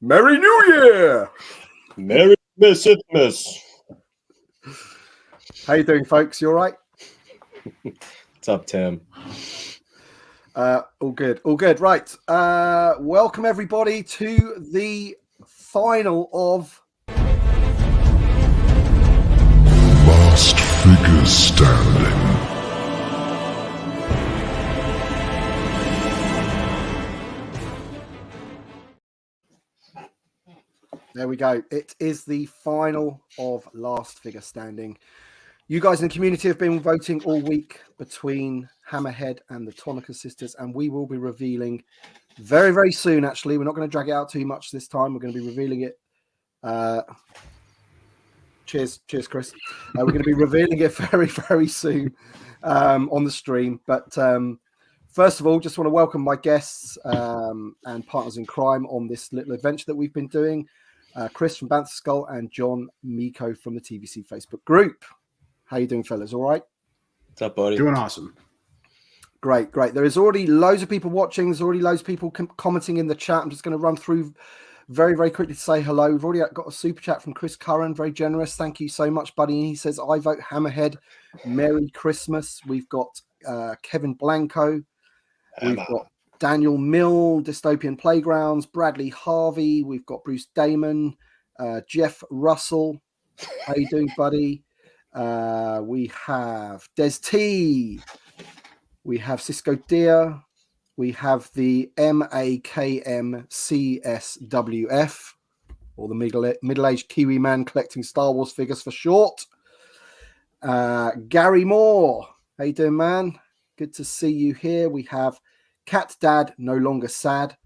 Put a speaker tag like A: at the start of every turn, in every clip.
A: Merry New Year!
B: Merry Christmas.
A: How you doing, folks? You all right?
B: What's up, Tim?
A: All good. All good. Right. Welcome, everybody, to the final of
C: Last Figure Standing.
A: There we go. It is the final of Last Figure Standing. You guys in the community have been voting all week between Hammerhead and the Tonnika Sisters, and we will be revealing very, very soon, actually. We're not going to drag it out too much this time. We're going to be revealing it. Cheers, Chris. We're going to be revealing it very, very soon on the stream. But first of all, just want to welcome my guests and partners in crime on this little adventure that we've been doing. Chris from Banthaskull and John Miko from the TVC Facebook group. How you doing, fellas? All right?
B: What's up, buddy?
D: Doing awesome.
A: Great. There is already loads of people watching. There's already loads of people commenting in the chat. I'm just going to run through very, very quickly to say hello. We've already got a super chat from Chris Curran. Very generous. Thank you so much, buddy. He says, I vote Hammerhead. Merry Christmas. We've got Kevin Blanco. We've got Daniel Mill, Dystopian Playgrounds, Bradley Harvey. We've got Bruce Damon, Jeff Russell. How you doing, buddy? We have Des T. We have Cisco Deer. We have the MAKMCSWF, or the middle-aged Kiwi man collecting Star Wars figures for short. Gary Moore. How you doing, man? Good to see you here. We have Cat Dad, No Longer Sad.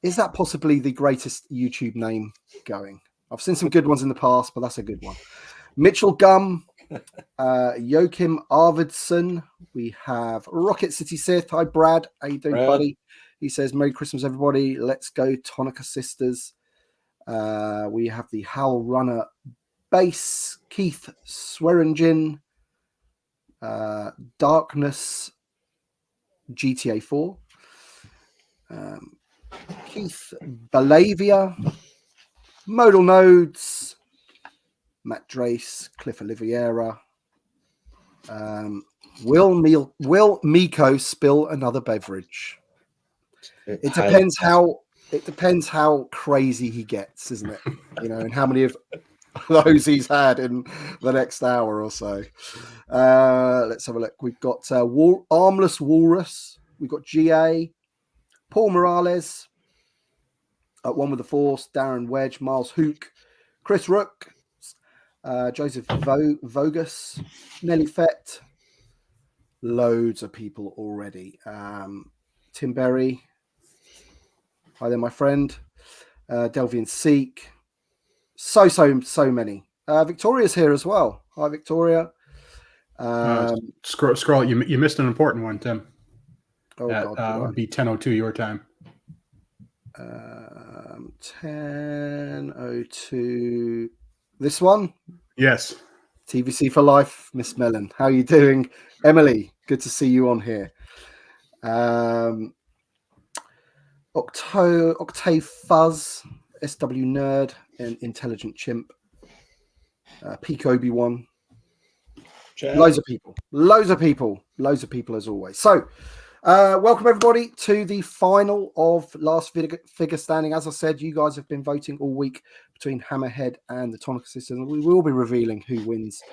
A: Is that possibly the greatest YouTube name going? I've seen some good ones in the past, but that's a good one. Mitchell Gum, Joachim Arvidsson. We have Rocket City Sith. Hi, Brad. How you doing, buddy? He says, Merry Christmas, everybody. Let's go, Tonnika Sisters. We have the Howl Runner Base, Keith Swearingen, Darkness GTA 4, Keith Balavia, Modal Nodes, Matt Drace, Cliff Oliveira, Will Miko spill another beverage? It depends how crazy he gets, isn't it? You know, and how many of those he's had in the next hour or so. Let's have a look. We've got Armless Walrus. We've got GA, Paul Morales, One with the Force, Darren Wedge, Miles Hook, Chris Rook, Joseph Vogus, Nelly Fett. Loads of people already. Tim Berry. Hi there, my friend. Delvian Seek. So many. Victoria's here as well. Hi, Victoria.
D: Scroll. You missed an important one, Tim.
A: Oh, God.
D: Would be 10:02 your time.
A: 10:02. This one?
D: Yes.
A: TVC for life, Miss Mellon. How are you doing? Emily, good to see you on here. Octave Fuzz, SW Nerd, and Intelligent Chimp. Peak Obi-Wan. Loads of people as always. So welcome everybody to the final of Last Figure Standing. As I said, you guys have been voting all week between Hammerhead and the Tonnika Sisters, and we will be revealing who wins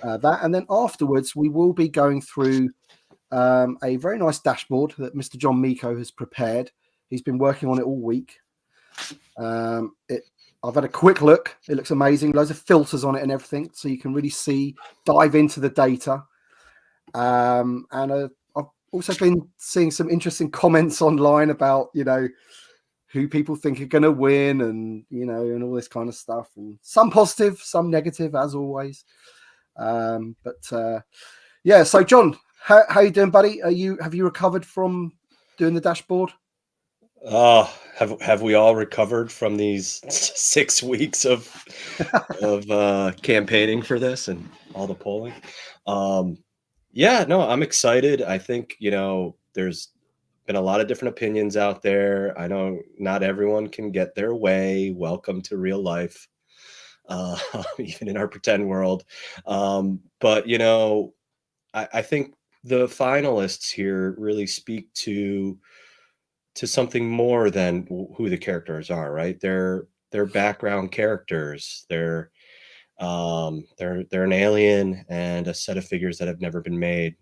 A: that, and then afterwards we will be going through a very nice dashboard that Mr. John Miko has prepared. He's been working on it all week. I've had a quick look. It looks amazing. Loads of filters on it and everything, so you can really dive into the data. And I've also been seeing some interesting comments online about, you know, who people think are going to win, and you know, and all this kind of stuff. And some positive, some negative, as always. Yeah. So, John, how you doing, buddy? Have you recovered from doing the dashboard?
B: Have we all recovered from these 6 weeks of campaigning for this and all the polling? Yeah, no, I'm excited. I think, you know, there's been a lot of different opinions out there. I know not everyone can get their way. Welcome to real life, even in our pretend world. But, you know, I think the finalists here really speak to something more than who the characters are, right? They're background characters. They're an alien and a set of figures that have never been made.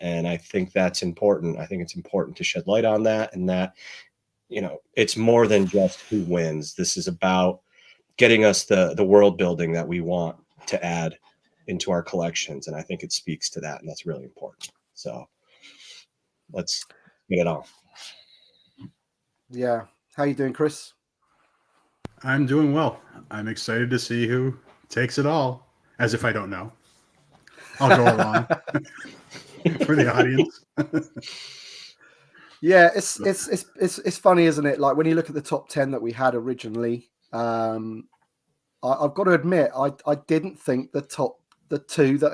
B: And I think that's important. I think it's important to shed light on that, and that, you know, it's more than just who wins. This is about getting us the world building that we want to add into our collections. And I think it speaks to that, and that's really important. So let's get it on.
A: Yeah. How you doing, Chris?
D: I'm doing well. I'm excited to see who takes it all. As if I don't know. I'll go along for the audience.
A: Yeah, it's funny, isn't it? Like when you look at the top 10 that we had originally, I've got to admit, I didn't think the two that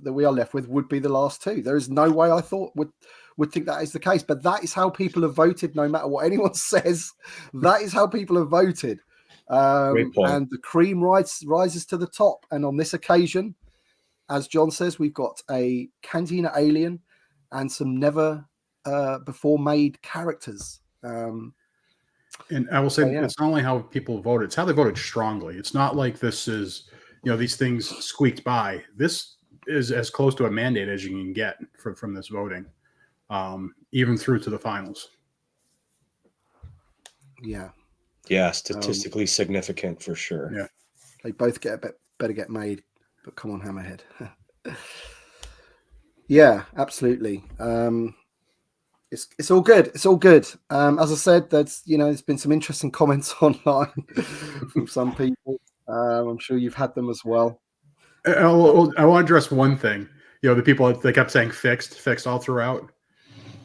A: that we are left with would be the last two. There is no way I thought would think that is the case, but that is how people have voted. No matter what anyone says, that is how people have voted. And the cream rises to the top. And on this occasion, as John says, we've got a Cantina alien and some never before made characters.
D: And I will say, it's not only how people voted, it's how they voted strongly. It's not like this is, you know, these things squeaked by. This is as close to a mandate as you can get from this voting, even through to the finals.
A: Yeah.
B: Yeah, statistically significant for sure.
A: Yeah, they both better get made, but come on, Hammerhead. Yeah, absolutely. It's all good. It's all good. As I said, there's been some interesting comments online from some people. I'm sure you've had them as well.
D: I want to address one thing. You know, the people, they kept saying fixed all throughout.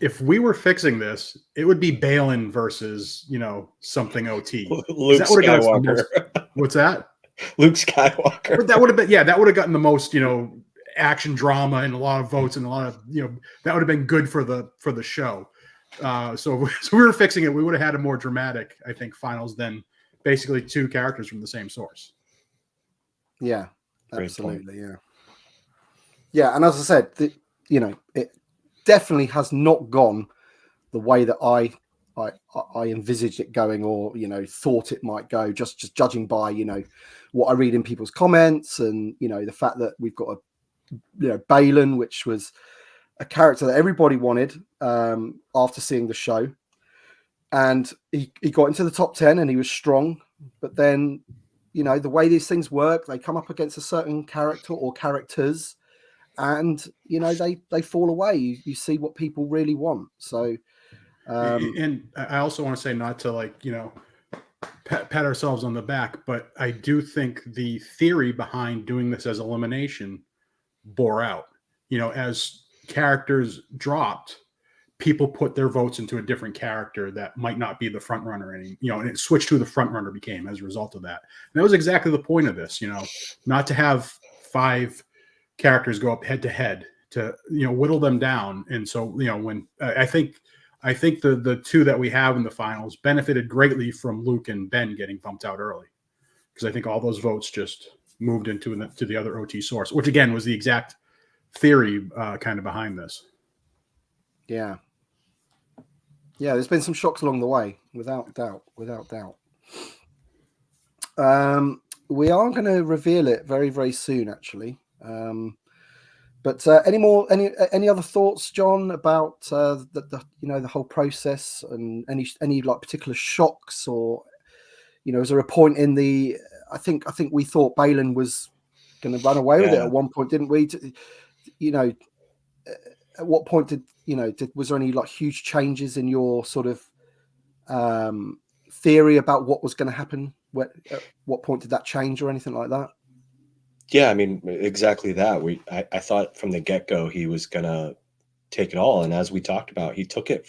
D: If we were fixing this, it would be Balin versus, you know, something OT.
B: Luke Skywalker.
D: What's that?
B: Luke Skywalker.
D: But that would have been, that would have gotten the most, you know, action drama and a lot of votes and a lot of, you know, that would have been good for the show. So we were fixing it. We would have had a more dramatic, I think, finals than basically two characters from the same source.
A: Yeah, absolutely. Yeah. Yeah. And as I said, it definitely has not gone the way that I envisaged it going, or, you know, thought it might go, just judging by, you know, what I read in people's comments, and, you know, the fact that we've got Balin, which was a character that everybody wanted after seeing the show, and he got into the top 10 and he was strong. But then, you know, the way these things work, they come up against a certain character or characters, and, you know, they fall away. You see what people really want. So,
D: and I also want to say, not to, like, you know, pat ourselves on the back, but I do think the theory behind doing this as elimination bore out. You know, as characters dropped, people put their votes into a different character that might not be the front runner anymore, you know, and it switched who the front runner became as a result of that. And that was exactly the point of this, you know, not to have 5 characters go up head to head, to, you know, whittle them down. And so, you know, when I think the two that we have in the finals benefited greatly from Luke and Ben getting bumped out early, because I think all those votes just moved into the other OT source, which again was the exact theory kind of behind this.
A: Yeah. Yeah, there's been some shocks along the way, without doubt. We are going to reveal it very, very soon, actually. But any other thoughts, John, about the whole process, and any like particular shocks, or, you know, is there a point in the? I think we thought Balin was going to run away with it at one point, didn't we? You know, at what point was there any like huge changes in your sort of theory about what was going to happen? At what point did that change, or anything like that?
B: Yeah, I mean, exactly that. I thought from the get-go he was going to take it all. And as we talked about, he took it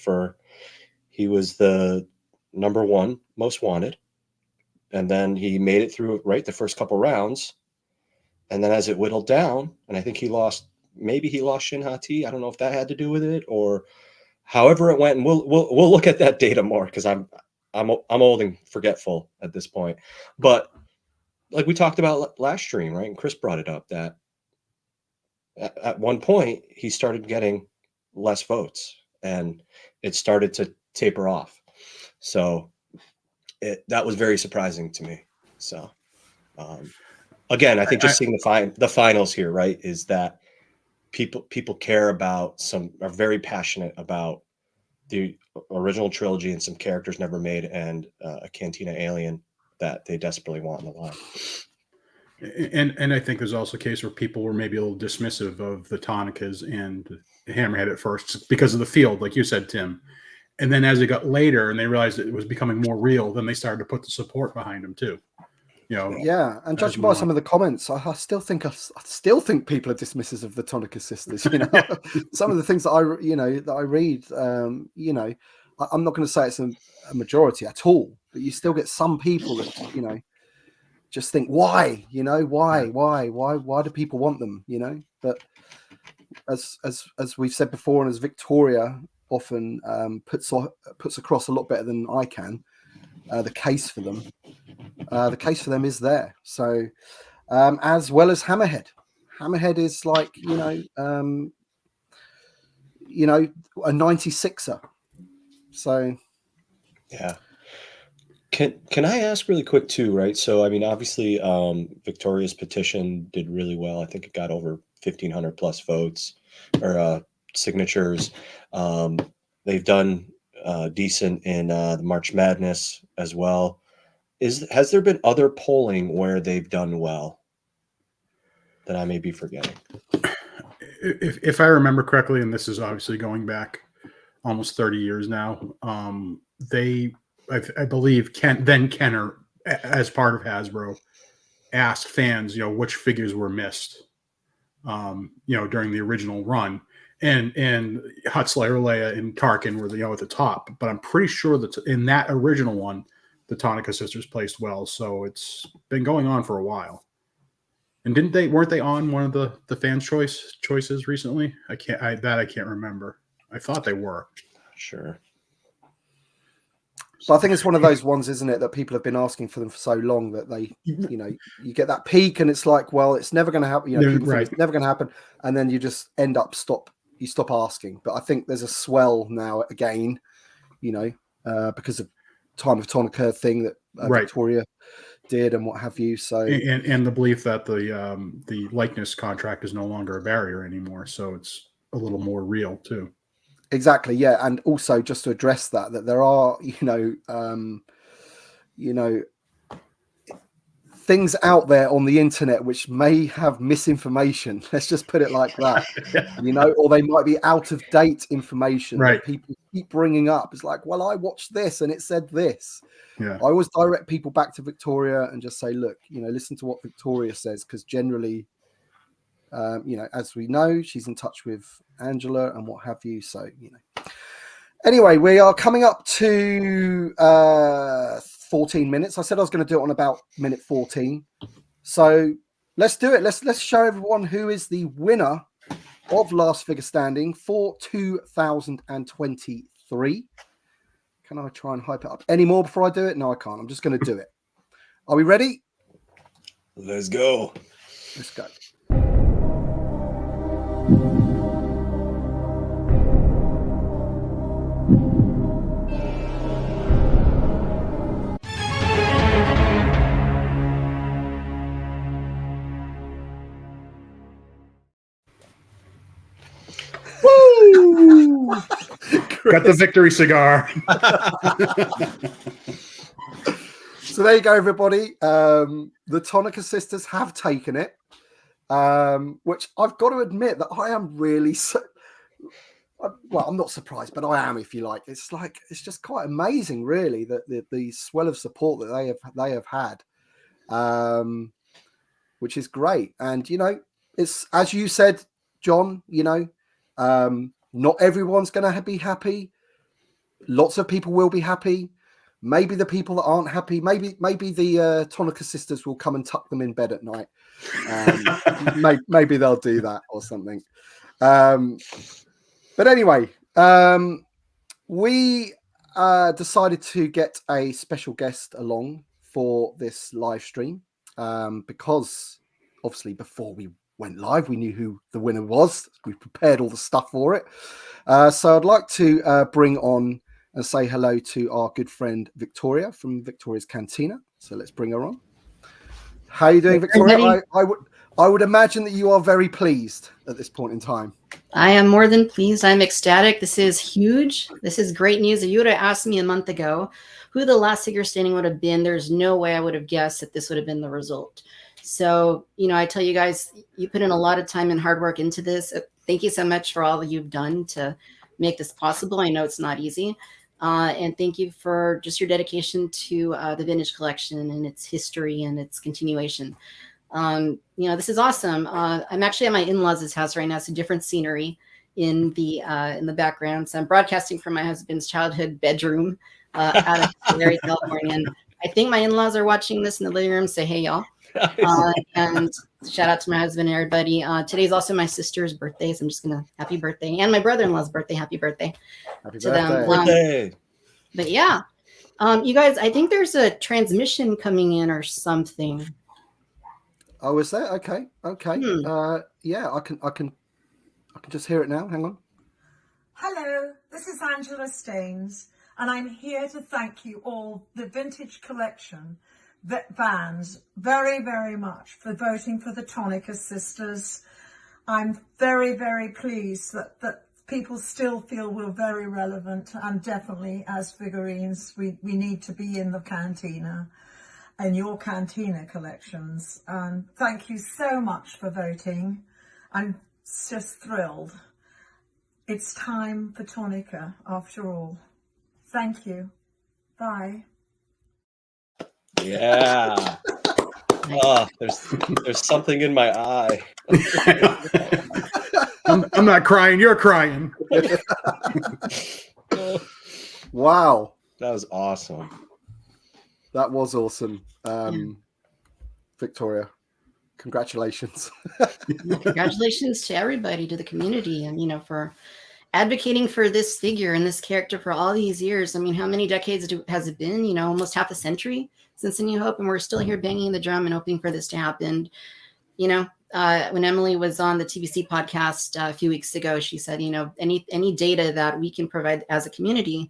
B: he was the number 1 most wanted. And then he made it through, right, the first couple rounds. And then as it whittled down, and I think maybe he lost Shin Hati. I don't know if that had to do with it, or however it went, and we'll look at that data more because I'm old and forgetful at this point. But like we talked about last stream, right? And Chris brought it up that at one point he started getting less votes and it started to taper off. So that was very surprising to me. So again, I think just seeing the finals here, right, is that people care about are very passionate about the original trilogy and some characters never made and a Cantina alien that they desperately want in the line.
D: And I think there's also a case where people were maybe a little dismissive of the Tonnikas and Hammerhead at first because of the field, like you said, Tim. And then as it got later and they realized it was becoming more real, then they started to put the support behind them too.
A: Yeah, and judging by some of the comments, I still think people are dismissive of the Tonnika Sisters. Some of the things that I read, I'm not going to say it's a majority at all, but you still get some people that just think why do people want them? But as we've said before, and as Victoria often puts across a lot better than I can, the case for them. The case for them is there. So, as well as Hammerhead. Hammerhead is like, a 96er. So,
B: yeah. Can I ask really quick too, right? So, I mean, obviously, Victoria's petition did really well. I think it got over 1,500 plus votes or signatures. They've done decent in the March Madness as well. Has there been other polling where they've done well that I may be forgetting?
D: If I remember correctly, and this is obviously going back almost 30 years now, I believe Kenner, as part of Hasbro, asked fans, which figures were missed, during the original run, and Hutzler, Leia, and Tarkin were at the top. But I'm pretty sure that in that original one, the Tonnika Sisters placed well, so it's been going on for a while. And weren't they on one of the fans' choices recently? I can't remember. I thought they were.
B: Sure.
A: But I think it's one of those ones, isn't it, that people have been asking for them for so long that they, you get that peak and it's like, well, it's never going to happen. Right. It's never going to happen, and then you just end up stop asking. But I think there's a swell now again, because of Time of Tonnika thing that Victoria did and what have you. So
D: and the belief that the likeness contract is no longer a barrier anymore, so it's a little more real too.
A: Exactly, yeah, and also just to address that there are things out there on the internet which may have misinformation. Let's just put it like that, or they might be out of date information that people keep bringing up. It's like, well, I watched this and it said this. Yeah, I always direct people back to Victoria and just say, look, listen to what Victoria says, because generally, as we know, she's in touch with Angela and what have you. So, anyway, we are coming up to 14 minutes. I said I was going to do it on about minute 14. So let's do it. Let's show everyone who is the winner of Last Figure Standing for 2023. Can I try and hype it up any more before I do it? No, I can't. I'm just going to do it. Are we ready?
B: Let's go.
A: Let's go.
D: Woo! Got the victory cigar.
A: So there you go, everybody. The Tonnika Sisters have taken it, which I've got to admit that I am really well, I'm not surprised, but I am, if you like. It's just quite amazing, really, that the swell of support that they have had, which is great. And it's, as you said, John. Not everyone's going to be happy. Lots of people will be happy. Maybe the people that aren't happy, maybe the Tonnika Sisters will come and tuck them in bed at night. Maybe they'll do that or something. But anyway, We decided to get a special guest along for this live stream because obviously before we went live, we knew who the winner was. We prepared all the stuff for it. So I'd like to bring on and say hello to our good friend Victoria from Victoria's Cantina. So let's bring her on. How are you doing, Victoria? I would imagine that you are very pleased at this point in time.
E: I am more than pleased. I'm ecstatic. This is huge. This is great news. If you would have asked me a month ago who the last figure standing would have been, there's no way I would have guessed that this would have been the result. So, I tell you guys, you put in a lot of time and hard work into this. Thank you so much for all that you've done to make this possible. I know it's not easy. And thank you for just your dedication to the vintage collection and its history and its continuation. This is awesome. I'm actually at my in-laws' house right now. It's a different scenery in the background. So I'm broadcasting from my husband's childhood bedroom out of Larry, California. And I think my in-laws are watching this in the living room. Say, hey, y'all. And shout out to my husband and everybody. Today's also my sister's birthday. So I'm just going to happy birthday. And my brother-in-law's birthday. Happy birthday.
A: Happy
E: to
A: birthday.
E: them. But yeah, you guys, I think there's a transmission coming in or something.
A: Oh, is there? Okay. Yeah, I can just hear it now. Hang on.
F: Hello, this is Angela Staines, and I'm here to thank you all, the Vintage Collection fans, very, very much for voting for the Tonnika Sisters. I'm very, very pleased that people still feel we're very relevant, and definitely as figurines, we need to be in the cantina. And your cantina collections. Thank you so much for voting. I'm just thrilled. It's time for Tonnika after all. Thank you. Bye.
B: Yeah. Oh, there's something in my eye.
D: I'm not crying. You're crying.
A: Wow.
B: That was awesome.
A: That was awesome. Victoria, congratulations.
E: Congratulations to everybody, to the community, and for advocating for this figure and this character for all these years. I mean, how many decades has it been? Almost half a century since A New Hope, and we're still here banging the drum and hoping for this to happen. When Emily was on the TBC podcast a few weeks ago, she said, any data that we can provide as a community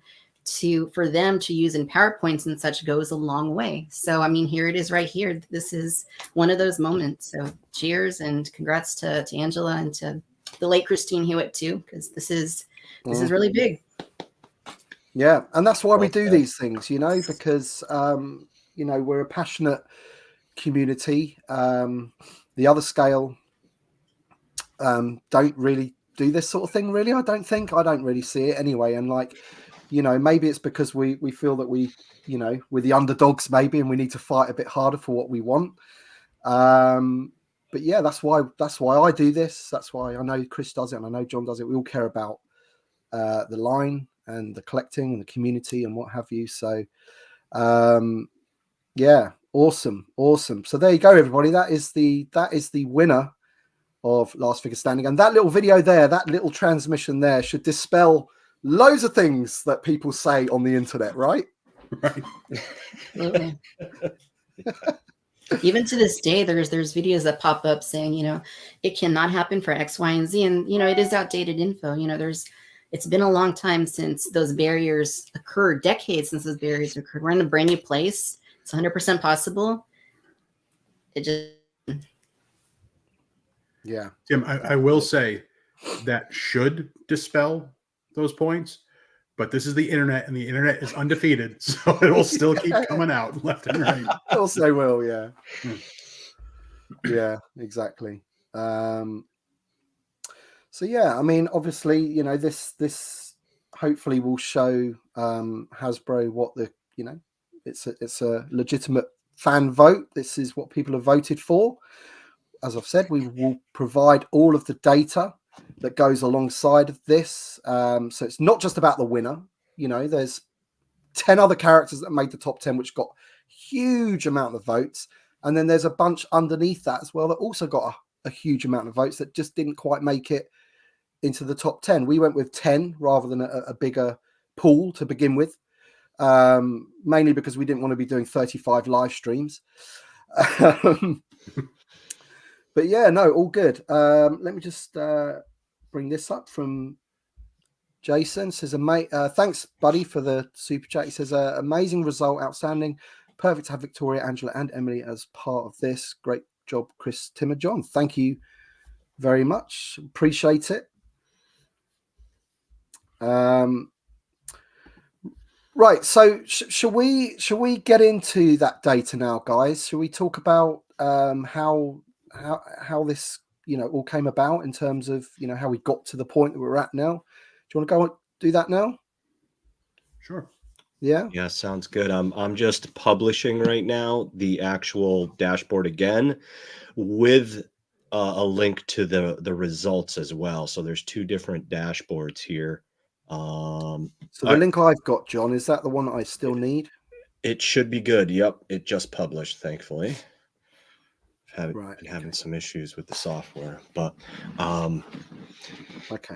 E: for them to use in PowerPoints and such goes a long way. So, I mean, here it is right here. This is one of those moments. So cheers and congrats to Angela and to the late Christine Hewitt too, because this is really big.
A: Yeah. And that's why we do these things, because, we're a passionate community. The other scale don't really do this sort of thing, really. I don't really see it anyway. And maybe it's because we feel that we're the underdogs maybe, and we need to fight a bit harder for what we want. But yeah, that's why I do this. That's why I know Chris does it, and I know John does it. We all care about the line and the collecting and the community and what have you. So yeah, awesome. So there you go, everybody. That is the winner of Last Figure Standing. And that little video there, that little transmission there should dispel loads of things that people say on the internet, right?
D: Right.
E: Absolutely. Even to this day, there's videos that pop up saying, it cannot happen for X, Y, and Z. And, it is outdated info. It's been a long time since those barriers occurred, decades since those barriers occurred. We're in a brand new place. It's 100% possible. It just...
A: Yeah.
D: Tim, I will say that should dispel those points, but this is the internet, and the internet is undefeated, so it will still keep coming out left and right.
A: Of course they will, yeah. Yeah, exactly. So yeah, I mean, obviously, this hopefully will show Hasbro what it's a legitimate fan vote. This is what people have voted for. As I've said, we will provide all of the data that goes alongside of this. So it's not just about the winner. There's 10 other characters that made the top 10, which got huge amount of votes. And then there's a bunch underneath that as well that also got a huge amount of votes that just didn't quite make it into the top 10. We went with 10 rather than a bigger pool to begin with, mainly because we didn't want to be doing 35 live streams. But yeah, no, all good. Let me just bring this up from Jason. Says, thanks, buddy, for the super chat. He says, amazing result, outstanding. Perfect to have Victoria, Angela, and Emily as part of this. Great job, Chris, Tim, and John. Thank you very much. Appreciate it. Right. So, shall we get into that data now, guys? Shall we talk about how this all came about in terms of how we got to the point that we're at now? Do you want to go and do that now?
D: Sure.
B: Yeah, sounds good. I'm just publishing right now the actual dashboard again with a link to the results as well. So there's two different dashboards here.
A: So the link I've got, John, is that the one that I still need?
B: It should be good. Yep, it just published, thankfully. Been having some issues with the software, but
A: okay.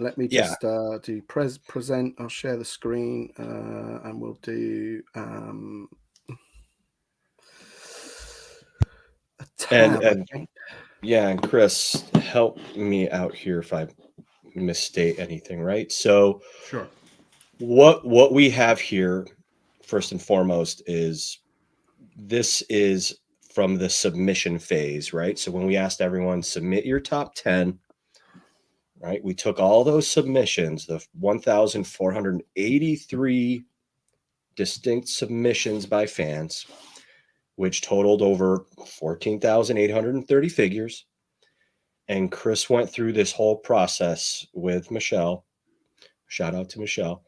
A: Let me just do present. I'll share the screen and we'll do a tab,
B: and Chris, help me out here if I misstate anything, right? So
D: sure.
B: What we have here, first and foremost, is this is from the submission phase, right? So when we asked everyone, submit your top 10, right? We took all those submissions, the 1,483 distinct submissions by fans, which totaled over 14,830 figures. And Chris went through this whole process with Michelle. Shout out to Michelle,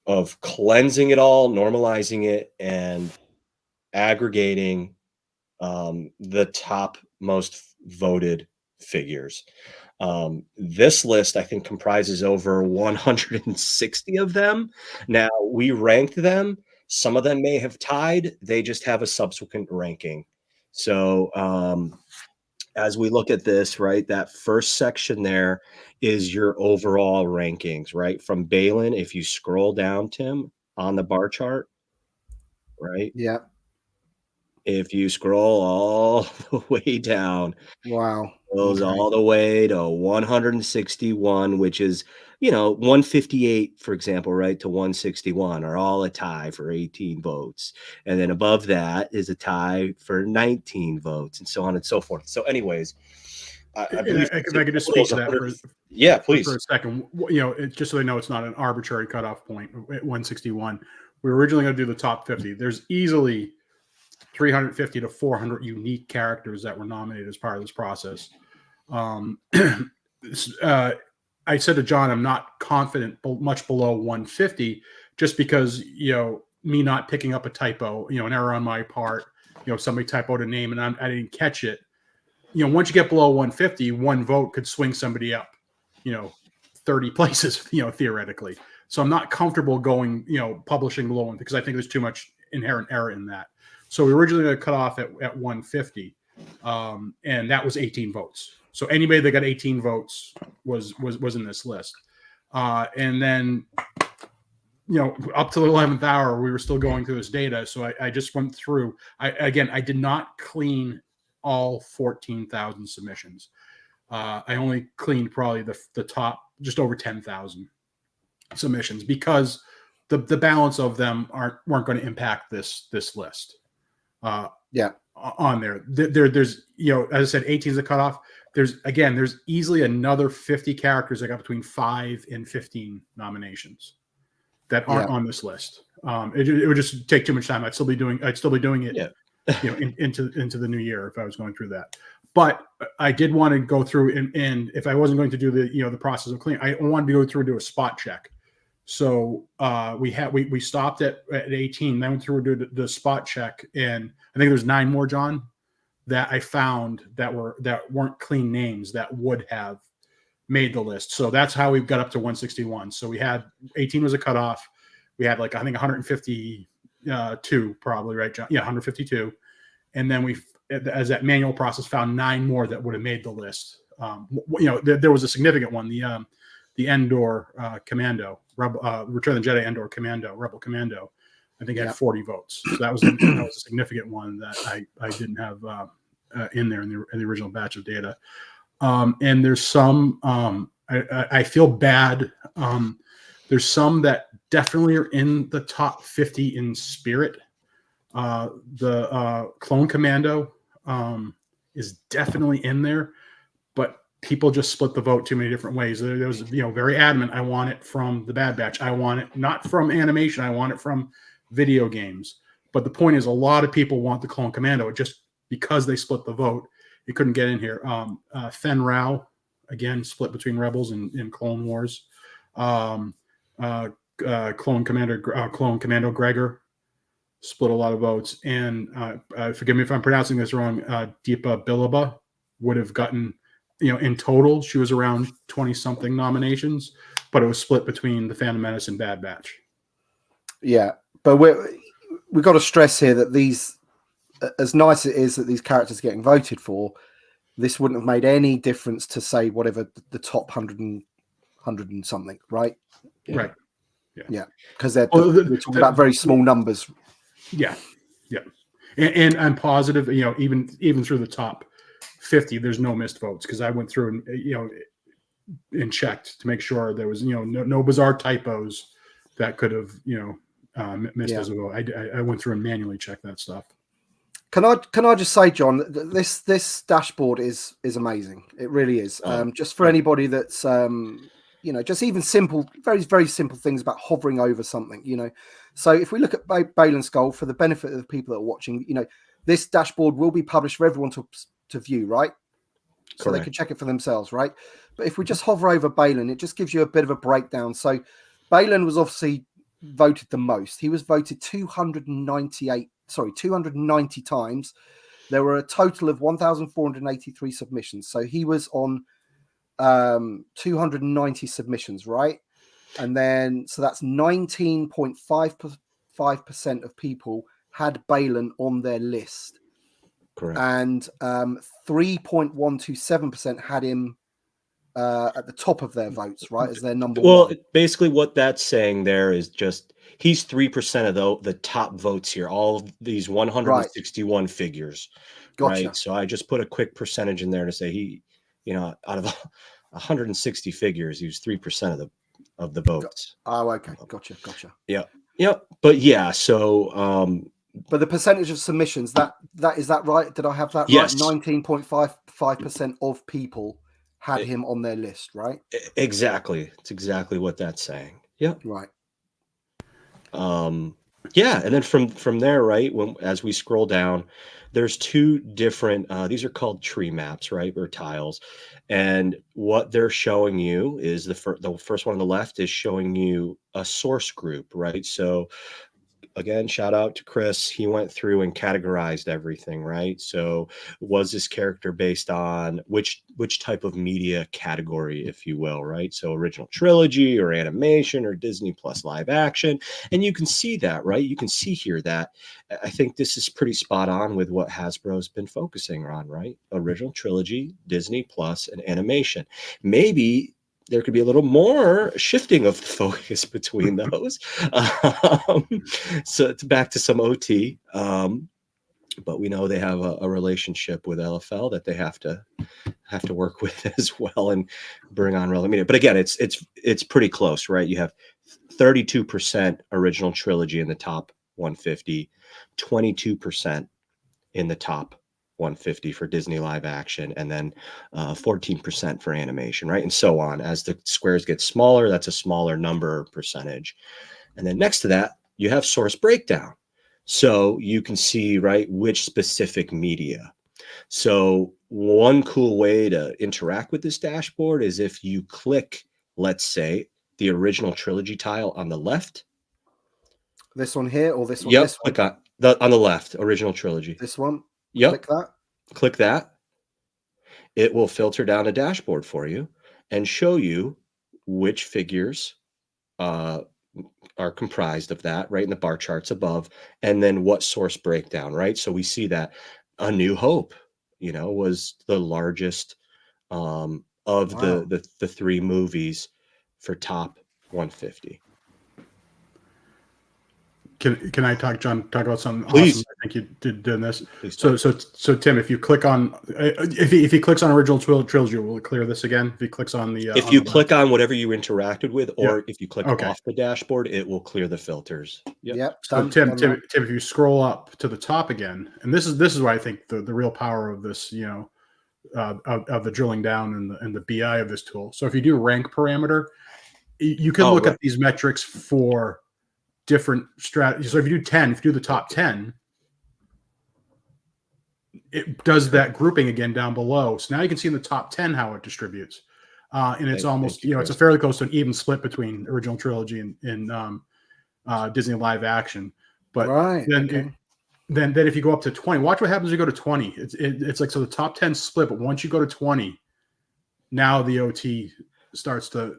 B: of cleansing it all, normalizing it, and aggregating the top most voted figures. This list, I think, comprises over 160 of them. Now, we ranked them. Some of them may have tied. They just have a subsequent ranking. So as we look at this, right, that first section there is your overall rankings, right? From Balin, if you scroll down, Tim, on the bar chart, right?
A: Yeah.
B: If you scroll all the way down,
A: wow,
B: goes all the way to 161, which is, 158, for example, right, to 161 are all a tie for 18 votes. And then above that is a tie for 19 votes, and so on and so forth. So anyways,
D: if I could just speak to that
B: please.
D: For a second, just so they know it's not an arbitrary cutoff point at 161. We were originally going to do the top 50. There's easily 350 to 400 unique characters that were nominated as part of this process. I said to John, I'm not confident much below 150, just because, me not picking up a typo, an error on my part, somebody typoed a name and I didn't catch it. Once you get below 150, one vote could swing somebody up, 30 places, theoretically. So I'm not comfortable going, publishing below one, because I think there's too much inherent error in that. So we originally going to cut off at 150, and that was 18 votes. So anybody that got 18 votes was in this list. And then, up to the 11th hour, we were still going through this data. So I just went through. I did not clean all 14,000 submissions. I only cleaned probably the top, just over 10,000 submissions, because the balance of them weren't going to impact this list. On there. There's, as I said, 18 is the cutoff. There's easily another 50 characters that got between 5 and 15 nominations that aren't on this list. It would just take too much time. I'd still be doing it, into the new year if I was going through that. But I did want to go through and if I wasn't going to do the process of cleaning, I wanted to go through and do a spot check. So we stopped at 18, then went through and did the spot check, and I think there's 9 more, John, that I found that weren't clean names that would have made the list. So that's how we got up to 161. So we had 18 was a cutoff. We had I think 152 probably, right, John? Yeah, 152. And then we, as that manual process, found 9 more that would have made the list. There was a significant one. The the Endor Commando, Return of the Jedi Endor Commando, Rebel Commando. I think had 40 votes. So that was a significant one that I didn't have in there in the original batch of data. And there's some I feel bad. There's some that definitely are in the top 50 in spirit. The Clone Commando is definitely in there, but people just split the vote too many different ways. There was, very adamant. I want it from the Bad Batch. I want it not from animation. I want it from video games. But the point is, a lot of people want the Clone Commando. It just because they split the vote, it couldn't get in here. Fen Rao, again, split between Rebels and Clone Wars. Clone Commando Gregor split a lot of votes. And forgive me if I'm pronouncing this wrong. Deepa Bilaba would have gotten, in total, she was around 20-something nominations, but it was split between the Phantom Menace and Bad Batch.
A: Yeah, but we've got to stress here that these, as nice as it is that these characters are getting voted for, this wouldn't have made any difference to, say, whatever the top 100 and something, right?
D: Yeah. Right.
A: Yeah, because we're talking about very small numbers.
D: Yeah. And I'm positive, even through the top 50, there's no missed votes, because I went through and checked to make sure there was, no bizarre typos that could have, missed as a vote. I went through and manually checked that stuff. Can
A: I just say, John, this dashboard is amazing. It really is. Just for anybody that's just even simple, very, very simple things about hovering over something, So if we look at Baylan Skoll, for the benefit of the people that are watching, this dashboard will be published for everyone to view, right? So Correct. They can check it for themselves, right? But if we just hover over Baylan, it just gives you a bit of a breakdown. So Baylan was obviously voted the most. He was voted 290 times. There were a total of 1,483 submissions. So he was on 290 submissions, right? And then, so that's 19.55% of people had Baylan on their list.
B: Correct.
A: And 3.127% had him at the top of their votes, right, as their number one.
B: Well, basically what that's saying there is just he's 3% of the top votes here, all of these 161 figures.
A: Gotcha.
B: Right. So I just put a quick percentage in there to say he, out of 160 figures, he was 3% of the votes.
A: Oh, okay. Gotcha.
B: Yeah. But yeah, so
A: but the percentage of submissions, that is that right? Did I have that
B: yes.
A: right? 19.55% of people had him on their list, right?
B: Exactly. It's exactly what that's saying. Yeah.
A: Right.
B: Yeah, and then from there, right, as we scroll down, there's two different these are called tree maps, right, or tiles. And what they're showing you is the first one on the left is showing you a source group, right? So again, shout out to Chris. He went through and categorized everything, right? So was this character based on which type of media category, if you will, right? So original trilogy or animation or Disney plus live action. And you can see that, right? You can see here that I think this is pretty spot on with what Hasbro's been focusing on, right? Original trilogy, Disney plus, and animation. Maybe there could be a little more shifting of the focus between those. So it's back to some OT. But we know they have a relationship with LFL that they have to work with as well and bring on relevant media. But again, it's pretty close, right? You have 32% original trilogy in the top 150, 22% in the top 150 for Disney live action, and then 14% for animation, right? And so on. As the squares get smaller, that's a smaller number percentage. And then next to that, you have source breakdown. So you can see, right, which specific media. So one cool way to interact with this dashboard is if you click, let's say, the original trilogy tile on the left.
A: This one here or this one?
B: Yep,
A: this one?
B: click on the left, original trilogy.
A: This one?
B: Yep.
A: Click that.
B: It will filter down a dashboard for you and show you which figures are comprised of that, right, in the bar charts above, and then what source breakdown, right? So we see that A New Hope, was the largest of the three movies for top 150.
D: Can I talk about something
B: Please.
D: awesome? I think you did doing this.
B: Please
D: So Tim, if you click on if he clicks on original trilogy, will it clear this again? If he clicks on the
B: if you click on whatever you interacted with, or if you click
D: Okay.
B: off the dashboard, it will clear the filters.
A: Yep.
D: So Tim, if you scroll up to the top again, and this is why I think the real power of this, of the drilling down and the BI of this tool. So if you do rank parameter, you can look at these metrics for different strategies. So if you do the top 10, it does that grouping again down below. So now you can see in the top 10 how it distributes. And it's almost, it's a fairly close to an even split between original trilogy and Disney live action. But then if you go up to 20, watch what happens when you go to 20. It's like, so the top 10 split, but once you go to 20, now the OT starts to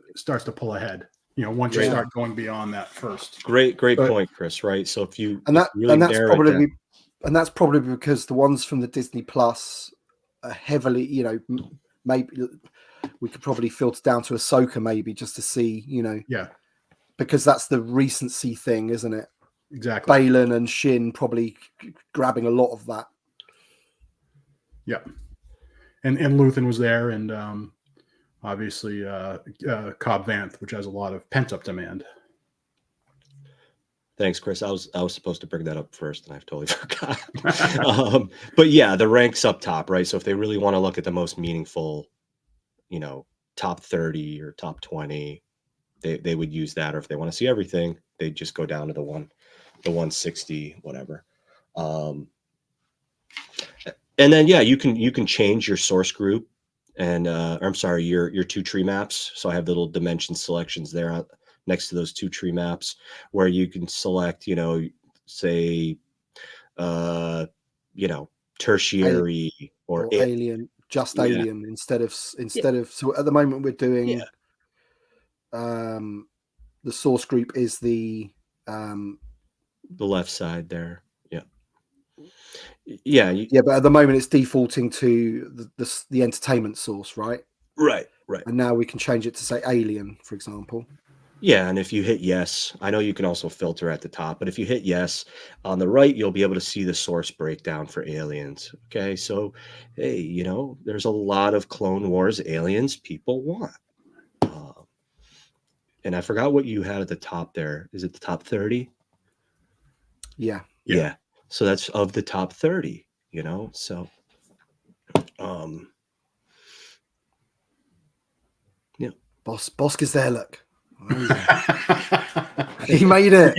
D: pull ahead. Once you start going beyond that first.
B: Great point, Chris. Right. So if you
A: that's probably because the ones from the Disney Plus are heavily, maybe we could probably filter down to Ahsoka maybe just to see, because that's the recency thing, isn't it?
D: Exactly.
A: Balin and Shin probably grabbing a lot of that.
D: Yeah. And Luthen was there, and obviously Cobb Vanth, which has a lot of pent up demand.
B: Thanks, Chris. I was supposed to bring that up first, and I've totally forgot. But yeah, the ranks up top, right? So if they really want to look at the most meaningful, top 30 or top 20, they would use that. Or if they want to see everything, they just go down to the 160, whatever. And then you can change your source group, and your 2 tree maps. So I have little dimension selections there next to those 2 tree maps where you can select, say, tertiary or
A: alien, just alien instead of. So at the moment we're doing the source group is the
B: left side there.
A: But at the moment it's defaulting to the entertainment source, right?
B: Right.
A: And now we can change it to say alien, for example.
B: Yeah, and if you hit yes, I know you can also filter at the top, but if you hit yes on the right, you'll be able to see the source breakdown for aliens. Okay, so hey, there's a lot of Clone Wars aliens people want. And I forgot what you had at the top there. Is it the top 30?
A: Yeah.
B: So that's of the top 30, so
A: Bosk is there, look. He made it.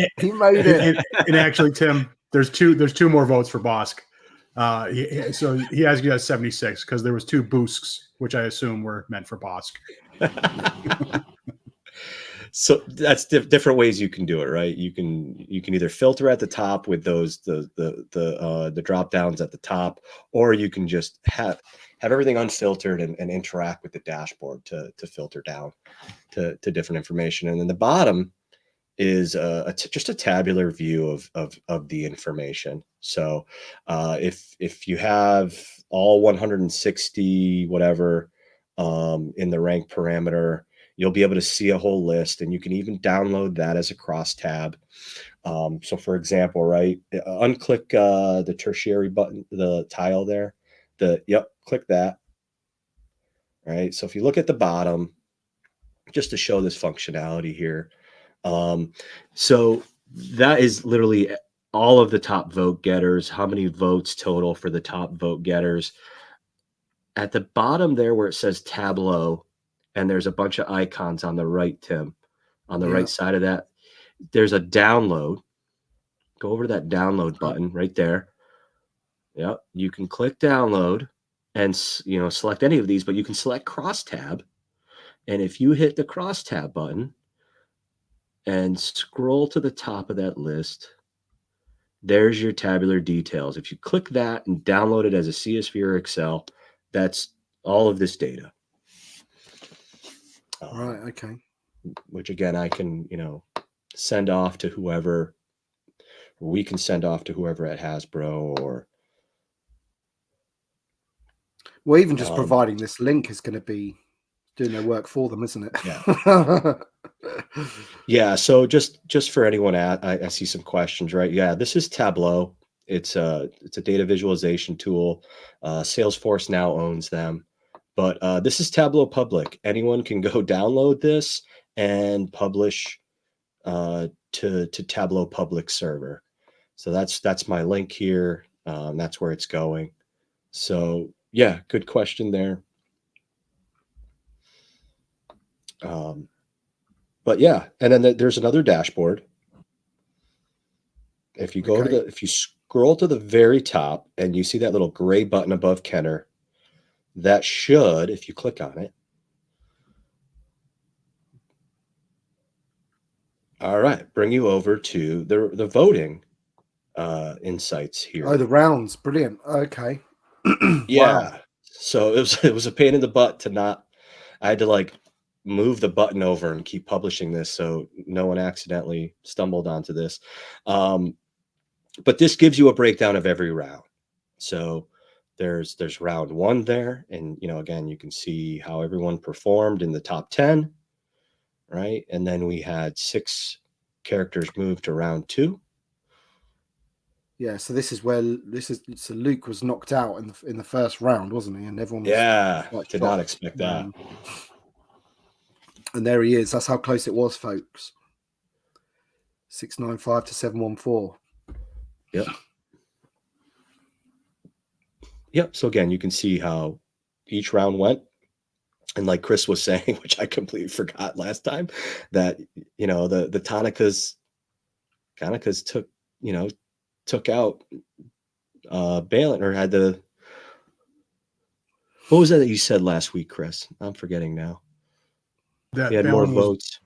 D: And actually, Tim, there's two more votes for Bosk. So he has 76 because there was 2 Boosks, which I assume were meant for Bosk.
B: So that's different ways you can do it, right? You can either filter at the top with those the drop downs at the top, or you can just have everything unfiltered and interact with the dashboard to filter down to different information. And then the bottom is just a tabular view of the information. So if you have all 160 whatever in the rank parameter, you'll be able to see a whole list, and you can even download that as a cross tab. So for example, right, unclick the tertiary button, the tile there, click that. All right. So if you look at the bottom, just to show this functionality here. So that is literally all of the top vote getters, how many votes total for the top vote getters. At the bottom there where it says Tableau, and there's a bunch of icons on the right, Tim, on the right side of that, there's a download. Go over to that download button right there. Yep. You can click download and, select any of these, but you can select crosstab. And if you hit the crosstab button and scroll to the top of that list, there's your tabular details. If you click that and download it as a CSV or Excel, that's all of this data.
A: Right. Okay.
B: Which again, I can, send off to whoever, or we can send off to whoever at Hasbro, or.
A: Well, even just providing this link is going to be doing their work for them, isn't it?
B: Yeah. Yeah. So just for anyone I see some questions, right? Yeah, this is Tableau. It's a data visualization tool. Salesforce now owns them, but this is Tableau Public. Anyone can go download this and publish to Tableau Public server. So that's my link here. That's where it's going. So yeah, good question there. But yeah, and then there's another dashboard. If you go to if you scroll to the very top and you see that little gray button above Kenner, that should, if you click on it. All right, bring you over to the voting insights here.
A: Oh, the rounds, brilliant. Okay.
B: Yeah.
A: Wow.
B: So it was a pain in the butt to not. I had to like move the button over and keep publishing this so no one accidentally stumbled onto this. But this gives you a breakdown of every round. So there's round 1 there, and again you can see how everyone performed in the top 10, right? And then we had 6 characters move to round 2.
A: Yeah, so this is where so Luke was knocked out in the first round, wasn't he? And everyone was
B: Did not expect that.
A: And there he is. That's how close it was, folks. 695 to 714.
B: Yep. Yep. So again, you can see how each round went. And like Chris was saying, which I completely forgot last time, that the Tonnikas took out Balin, or had the, what was that you said last week, Chris? I'm forgetting now.
D: That
B: he had more votes.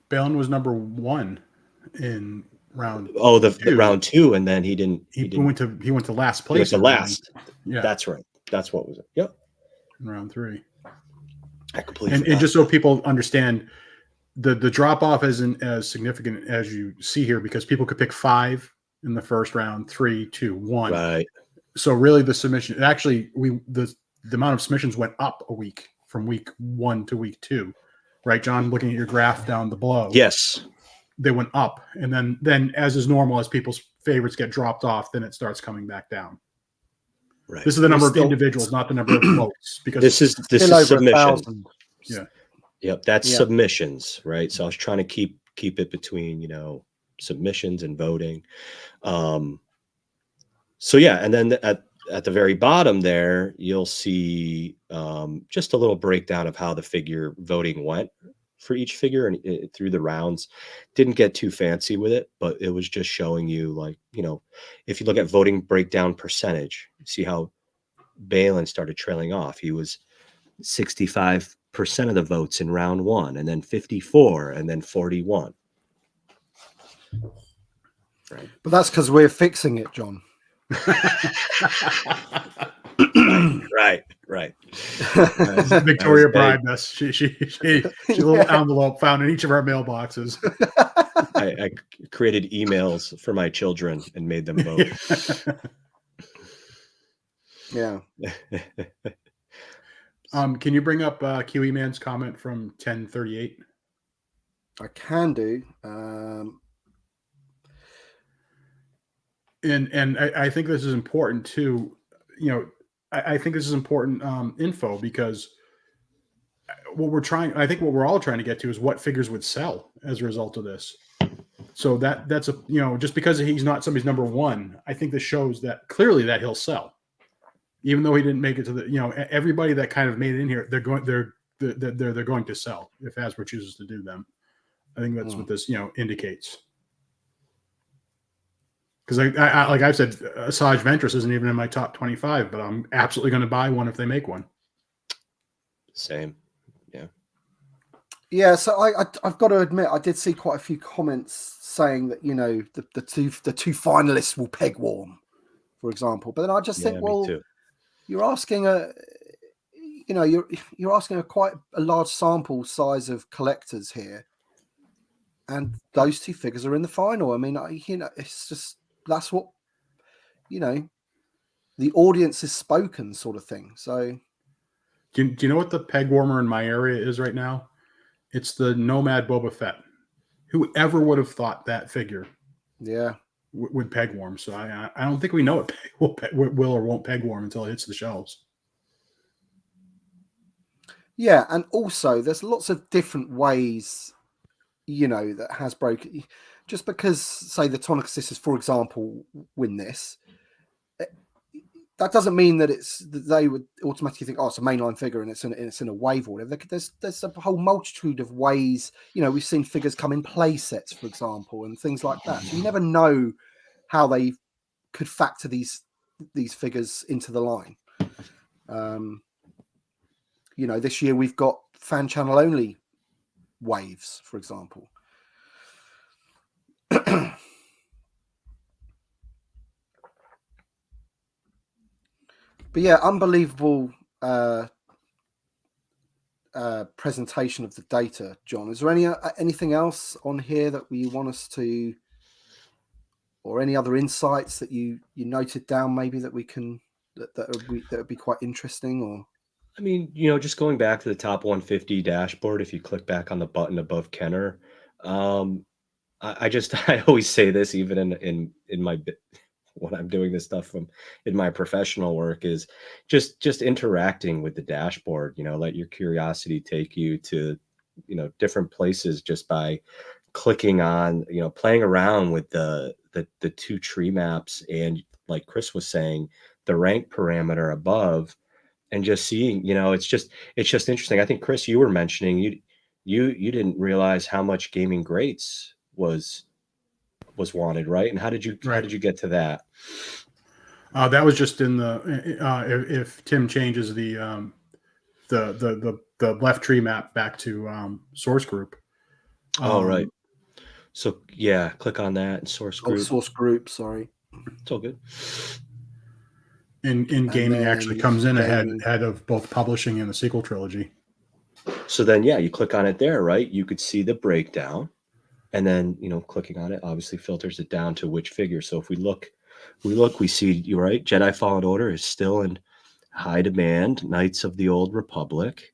D: Balin was number 1 in round.
B: Oh, the round 2, and then he
D: went to last place.
B: He went to last.
D: Yeah,
B: that's right. That's what was it. Yep.
D: In round 3.
B: I completely.
D: And just so people understand, the drop off isn't as significant as you see here, because people could pick 5 in the first round, 3, 2, 1.
B: Right.
D: So really, the submission actually the amount of submissions went up a week from week 1 to week 2. Right, John, looking at your graph down below.
B: Yes.
D: They went up. And then as is normal, as people's favorites get dropped off, then it starts coming back down.
B: Right.
D: This is the number of individuals, not the number of votes. Because
B: this is submissions.
D: Yeah.
B: Yep. That's submissions, right? So I was trying to keep it between, submissions and voting. So yeah, and then at the very bottom there, you'll see just a little breakdown of how the figure voting went for each figure and through the rounds. Didn't get too fancy with it, but it was just showing you, like, if you look at voting breakdown percentage, see how Balin started trailing off. He was 65% of the votes in round 1, and then 54, and then 41. Right.
A: But that's because we're fixing it, John.
B: Right.
D: Victoria bribed us. She a little envelope found in each of our mailboxes.
B: I created emails for my children and made them vote.
A: Yeah.
D: Can you bring up Kiwi Man's comment from 1038?
A: I can do.
D: And I think this is important too. I think this is important info, because what we're all trying to get to is what figures would sell as a result of this. So that's a, just because he's not somebody's number 1, I think this shows that clearly that he'll sell, even though he didn't make it to the, everybody that kind of made it in here, they're going to sell if Hasbro chooses to do them. I think that's what this, indicates. Because I like I've said, Asajj Ventress isn't even in my top 25, but I'm absolutely going to buy one if they make one.
B: Same.
A: Yeah, so I've got to admit, I did see quite a few comments saying that the two finalists will peg warm, for example. But then I just think, well, you're asking you're asking a quite a large sample size of collectors here, and those 2 figures are in the final. I mean, it's just, that's what the audience is spoken, sort of thing. So
D: Do you know what the peg warmer in my area is right now? It's the Nomad Boba Fett. Whoever would have thought that figure?
A: Yeah.
D: Would peg warm. So I don't think we know it will or won't peg warm until it hits the shelves.
A: Yeah, and also there's lots of different ways, that Hasbro, just because, say, the Tonnika Sisters, for example, win this, that doesn't mean that they would automatically think, oh, it's a mainline figure and it's in a wave or whatever. There's a whole multitude of ways. We've seen figures come in play sets, for example, and things like that. So you never know how they could factor these figures into the line. This year we've got fan channel only waves, for example. But yeah, unbelievable presentation of the data, John. Is there anything else on here that we want us to, or any other insights that you noted down, maybe that we can that would be quite interesting? Or
B: I mean, just going back to the top 150 dashboard, if you click back on the button above Kenner, I always say this, even in my when I'm doing this stuff in my professional work, is just interacting with the dashboard. Let your curiosity take you to different places just by clicking on, playing around with the two tree maps, and like Chris was saying, the rank parameter above, and just seeing, it's just interesting. I think, Chris, you were mentioning you didn't realize how much Gaming Greats was wanted, right? And how did you get to that?
D: That was just in the if Tim changes the left tree map back to source group.
B: Right. So yeah, click on that and source group.
A: Source group, sorry.
B: It's all good.
D: In gaming actually comes in ahead of both publishing and the sequel trilogy.
B: So then, yeah, you click on it there, right? You could see the breakdown, and then clicking on it obviously filters it down to which figure. So if we look, we see, you're right, Jedi Fallen Order is still in high demand. Knights of the Old Republic.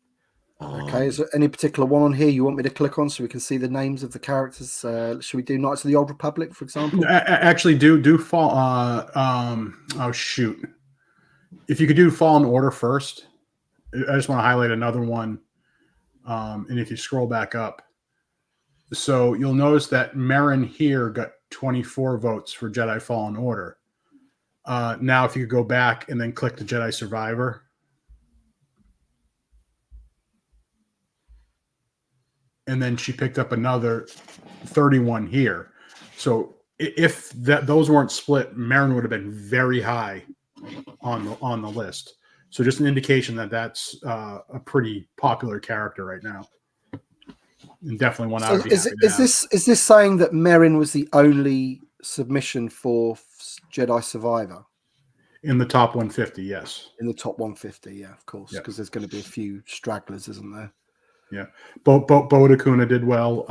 A: Okay, is there any particular one on here you want me to click on so we can see the names of the characters? Should we do Knights of the Old Republic, for example?
D: Actually, do fall. Oh shoot! If you could do Fallen Order first, I just want to highlight another one. And if you scroll back up, so you'll notice that Marin here got 24 votes for Jedi Fallen Order. Now, if you could go back and then click the Jedi Survivor. And then she picked up another 31 here. So if those weren't split, Marin would have been very high on the list. So just an indication that that's a pretty popular character right now, and definitely one I would be happy to have.
A: Is this saying that Marin was the only submission for Jedi Survivor
D: in the top 150? Yes,
A: in the top 150. Yeah, of course, because there's going to be a few stragglers, isn't there?
D: Yeah, Boda Kuna did well.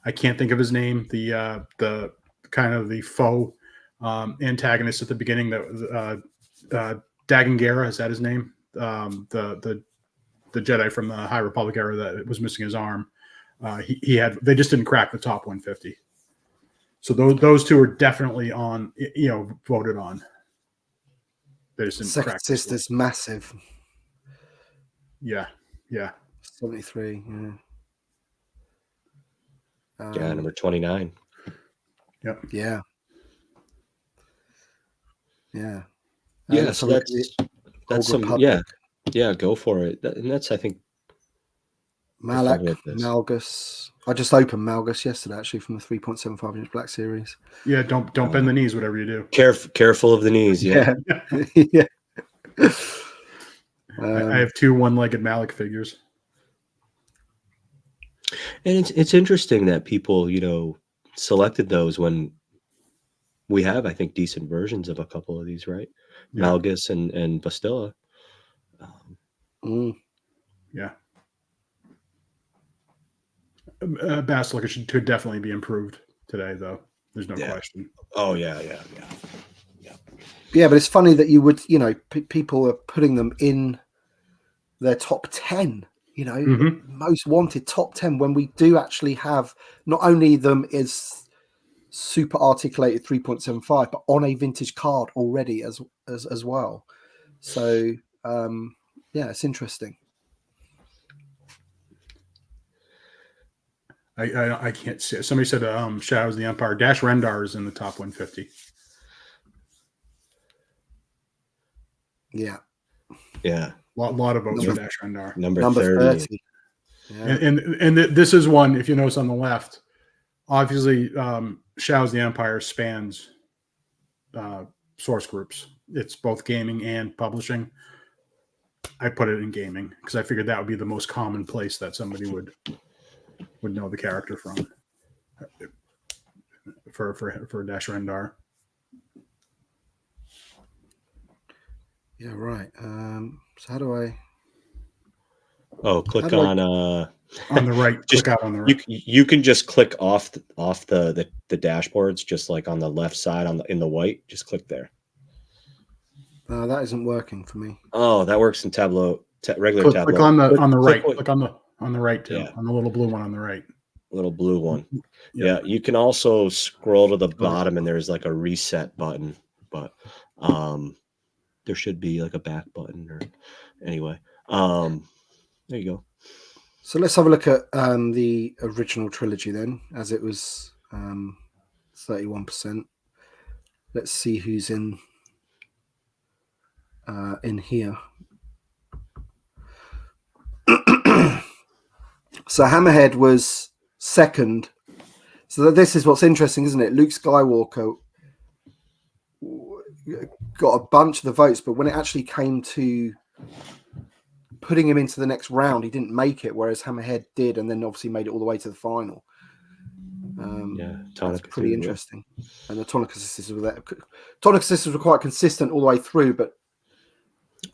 D: I can't think of his name. The kind of the faux antagonist at the beginning. That Dagangera, is that his name? The Jedi from the High Republic era that was missing his arm. They just didn't crack the top 150. So those two are definitely on. Voted on. They just didn't
A: Second
D: crack.
A: Sister's massive.
D: Yeah.
A: 73,
B: yeah, number 29.
D: Yep.
A: Yeah.
B: So that's some Republic. Yeah, go for it. And that's, I think,
A: Malak, Malgus. I just opened Malgus yesterday, actually, from the 3.75 inch Black Series.
D: Yeah, don't bend the knees, whatever you do.
B: Careful of the knees. Yeah.
A: Yeah.
D: I have two one-legged Malak figures.
B: And it's interesting that people, selected those when we have, I think, decent versions of a couple of these, right? Yeah. Malgus and Bastilla.
D: Yeah. Basilica could definitely be improved today, though. There's no question.
B: Oh, yeah.
A: Yeah, but it's funny that you would, people are putting them in their top 10, you know,
D: Mhm.
A: most wanted top 10, when we do actually have not only them as super articulated 3.75, but on a vintage card already as well. So yeah, it's interesting.
D: I can't see it. Somebody said Shadows of the Empire. Dash Rendar is in the top 150.
A: Yeah.
B: Yeah.
D: A lot of votes for Dash Rendar.
B: Number 30.
A: Yeah.
D: And this is one, if you notice on the left, obviously Shadows of the Empire spans source groups. It's both gaming and publishing. I put it in gaming because I figured that would be the most common place that somebody would know the character from for Dash Rendar.
A: Yeah, right. So how do I?
B: Oh, click on
D: the right.
B: just,
D: click out on the right.
B: You can just click off the dashboards, just like on the left side in the white. Just click there.
A: That isn't working for me.
B: Oh, that works in Tableau. Regular Tableau.
D: Click on the right. Click on the right too.
B: Yeah.
D: On the little blue one on the right.
B: Little blue one.
D: Yeah.
B: Yeah, you can also scroll to the bottom and there's like a reset button, but there should be like a back button or anyway. There you go.
A: So let's have a look at the original trilogy then, as it was 31%. Let's see who's in here. So Hammerhead was second. So this is what's interesting, isn't it? Luke Skywalker got a bunch of the votes, but when it actually came to putting him into the next round, he didn't make it, whereas Hammerhead did, and then obviously made it all the way to the final. That's pretty interesting. And the Tonnika Sisters were there. Tonnika Sisters were quite consistent all the way through, but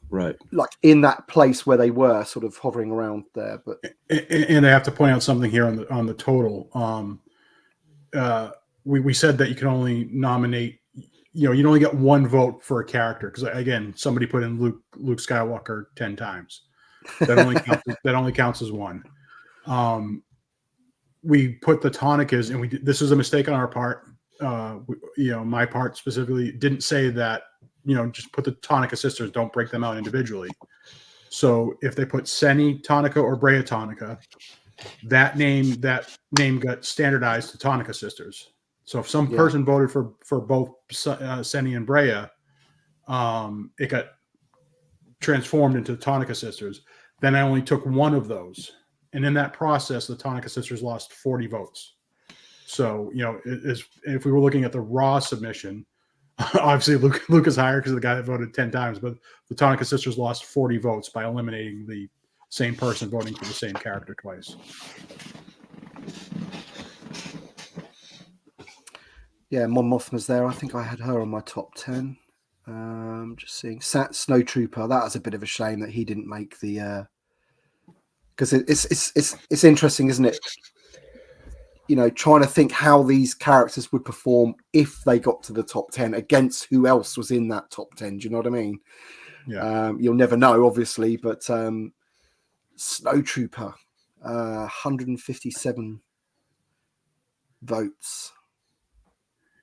B: right,
A: like in that place where they were, sort of hovering around there. But
D: and I have to point out something here on the total. We said that you can only nominate. You only get one vote for a character because again, somebody put in Luke Skywalker 10 times. That only counts as one. We put the Tonnikas, and this was a mistake on our part. My part specifically didn't say that. Just put the Tonnika Sisters. Don't break them out individually. So if they put Seni Tonnika or Brea Tonnika, that name got standardized to Tonnika Sisters. So if some person voted for both Seni and Brea, it got transformed into Tonnika Sisters. Then I only took one of those. And in that process, the Tonnika Sisters lost 40 votes. So, if we were looking at the raw submission, obviously Luke is higher because of the guy that voted 10 times, but the Tonnika Sisters lost 40 votes by eliminating the same person voting for the same character twice.
A: Yeah, Mon Mothma's there. I think I had her on my top 10. Just seeing Sat Snowtrooper. That was a bit of a shame that he didn't make the because it's interesting, isn't it? Trying to think how these characters would perform if they got to the top 10 against who else was in that top 10. Do you know what I mean?
D: Yeah.
A: You'll never know, obviously, but Snowtrooper, 157 votes.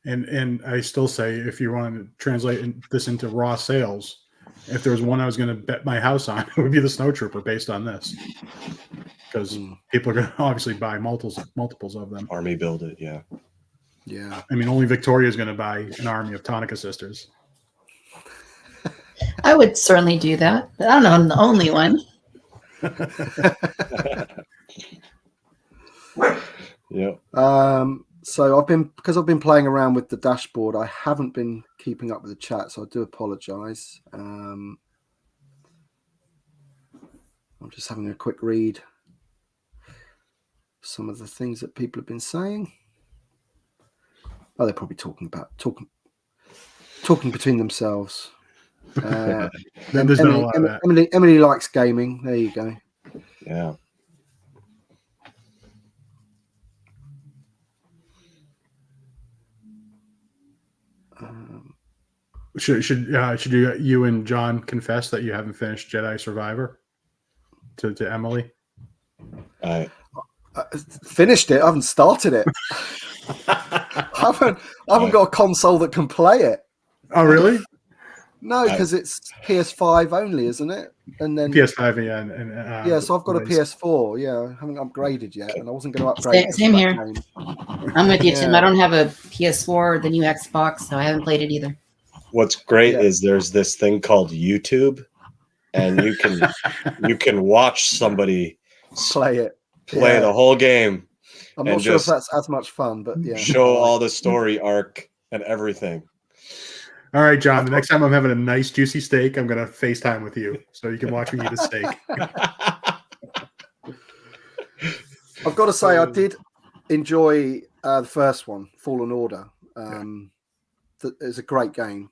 D: And I still say, if you want to translate this into raw sales, if there was one I was going to bet my house on, it would be the Snowtrooper based on this. Because people are going to obviously buy multiples of them.
B: Army build it, yeah.
A: Yeah.
D: I mean, only Victoria is going to buy an army of Tonnika Sisters.
E: I would certainly do that. I don't know, I'm the only one.
B: Yeah.
A: So I've been playing around with the dashboard. I haven't been keeping up with the chat, so I do apologize. I'm just having a quick read some of the things that people have been saying. Oh, they're probably talking between themselves. Emily likes gaming. There you go.
B: Yeah.
D: Should you and John confess that you haven't finished Jedi Survivor? to Emily?
A: I finished it. I haven't started it. I haven't got a console that can play it.
D: Oh, really?
A: No, because it's PS5 only, isn't it? And then
D: PS5, yeah, and
A: yeah. So I've got a PS4. Yeah, I haven't upgraded yet, and I wasn't going to upgrade.
E: Same here.
A: Game.
E: I'm with you, Tim.
A: Yeah.
E: I don't have a PS4 or the new Xbox, so I haven't played it either.
B: What's great is there's this thing called YouTube, and you can watch somebody
A: play
B: the whole game.
A: I'm not sure if that's as much fun, but yeah.
B: Show all the story arc and everything.
D: All right, John. The next time I'm having a nice juicy steak, I'm gonna FaceTime with you so you can watch me eat a steak.
A: I've got to say, I did enjoy the first one, Fallen Order. It's a great game.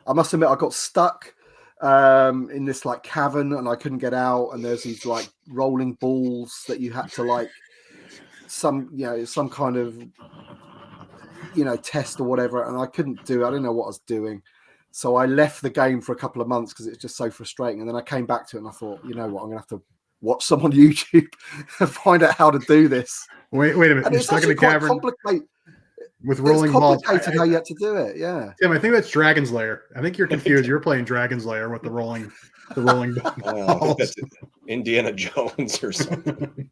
A: I must admit, I got stuck in this like cavern and I couldn't get out. And there's these like rolling balls that you had to like some kind of test or whatever. And I couldn't do it. I didn't know what I was doing. So I left the game for a couple of months because it's just so frustrating. And then I came back to it and I thought, you know what, I'm gonna have to watch some on YouTube and find out how to do this.
D: Wait a minute.
A: And
D: you're stuck in a cavern with rolling balls.
A: It's complicated how you have to do it. Yeah.
D: Tim, I think that's Dragon's Lair. I think you're confused. You're playing Dragon's Lair with the rolling balls.
B: That's Indiana Jones or something.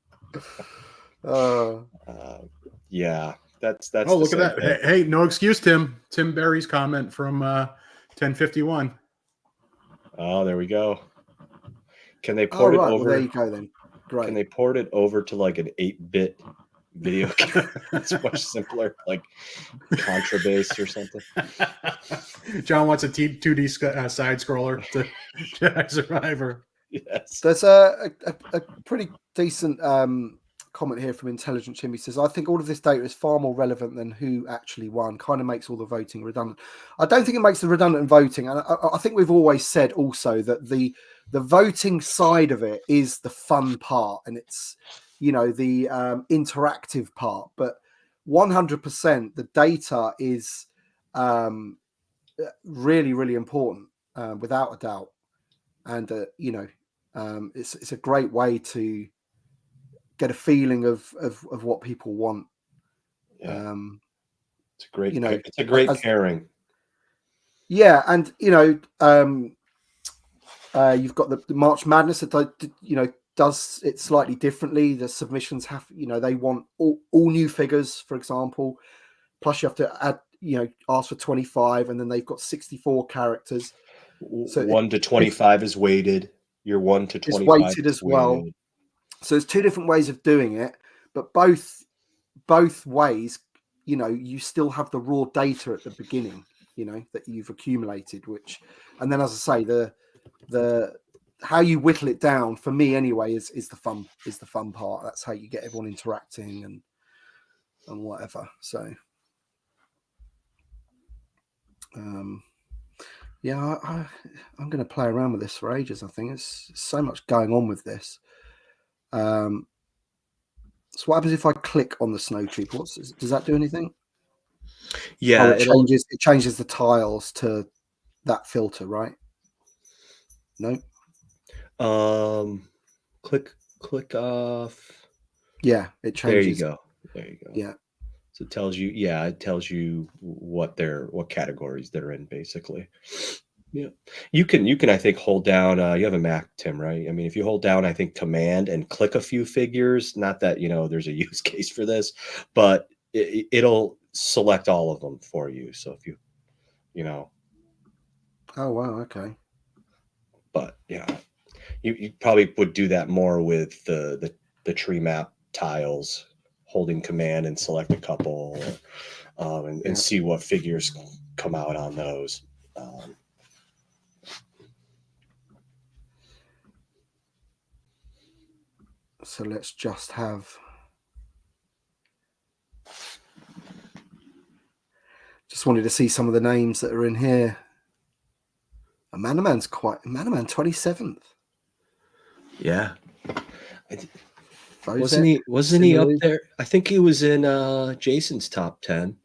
B: Yeah. That's
D: oh, look at that. Hey, no excuse, Tim. Tim Berry's comment from 1051.
B: Oh, there we go. Can they port it over?
A: Well, there you go then. Great.
B: Can they port it over to like an 8-bit video game? It's much simpler, like Contrabase or something.
D: John wants a 2D side scroller to Jedi Survivor.
B: Yes.
A: There's a pretty decent comment here from Intelligent Chimney. Says, I think all of this data is far more relevant than who actually won. Kind of makes all the voting redundant. I don't think it makes the redundant voting. And I think we've always said also that the voting side of it is the fun part, and it's the interactive part. But 100%, the data is really, really important, without a doubt. And it's a great way to get a feeling of what people want.
B: Yeah. It's a great, it's a great pairing.
A: Yeah, and you've got the March Madness that does it slightly differently. The submissions have they want all new figures, for example. Plus you have to add ask for 25, and then they've got 64 characters. So
B: 1 to 25 is weighted. Your 1 to 25
A: is weighted as well. So there's two different ways of doing it, but both ways, you still have the raw data at the beginning, that you've accumulated, and then, as I say, the how you whittle it down, for me anyway, is the fun part. That's how you get everyone interacting and whatever. So yeah, I'm going to play around with this for ages. I think it's so much going on with this. So what happens if I click on the snow troop? Does that do anything?
B: Yeah,
A: it changes the tiles to that filter, right? No.
B: Click off.
A: Yeah, it changes.
B: There you go.
A: Yeah.
B: So it tells you what categories they're in, basically. Yeah. You can I think hold down, you have a Mac, Tim, right? I mean, if you hold down, I think Command and click a few figures, not that, there's a use case for this, but it'll select all of them for you. So if
A: Oh, wow. Okay.
B: But you probably would do that more with the tree map tiles, holding Command and select a couple, and see what figures come out on those.
A: So let's just wanted to see some of the names that are in here. Manaman's 27th.
B: Yeah. Wasn't he up there? I think he was in Jason's top 10.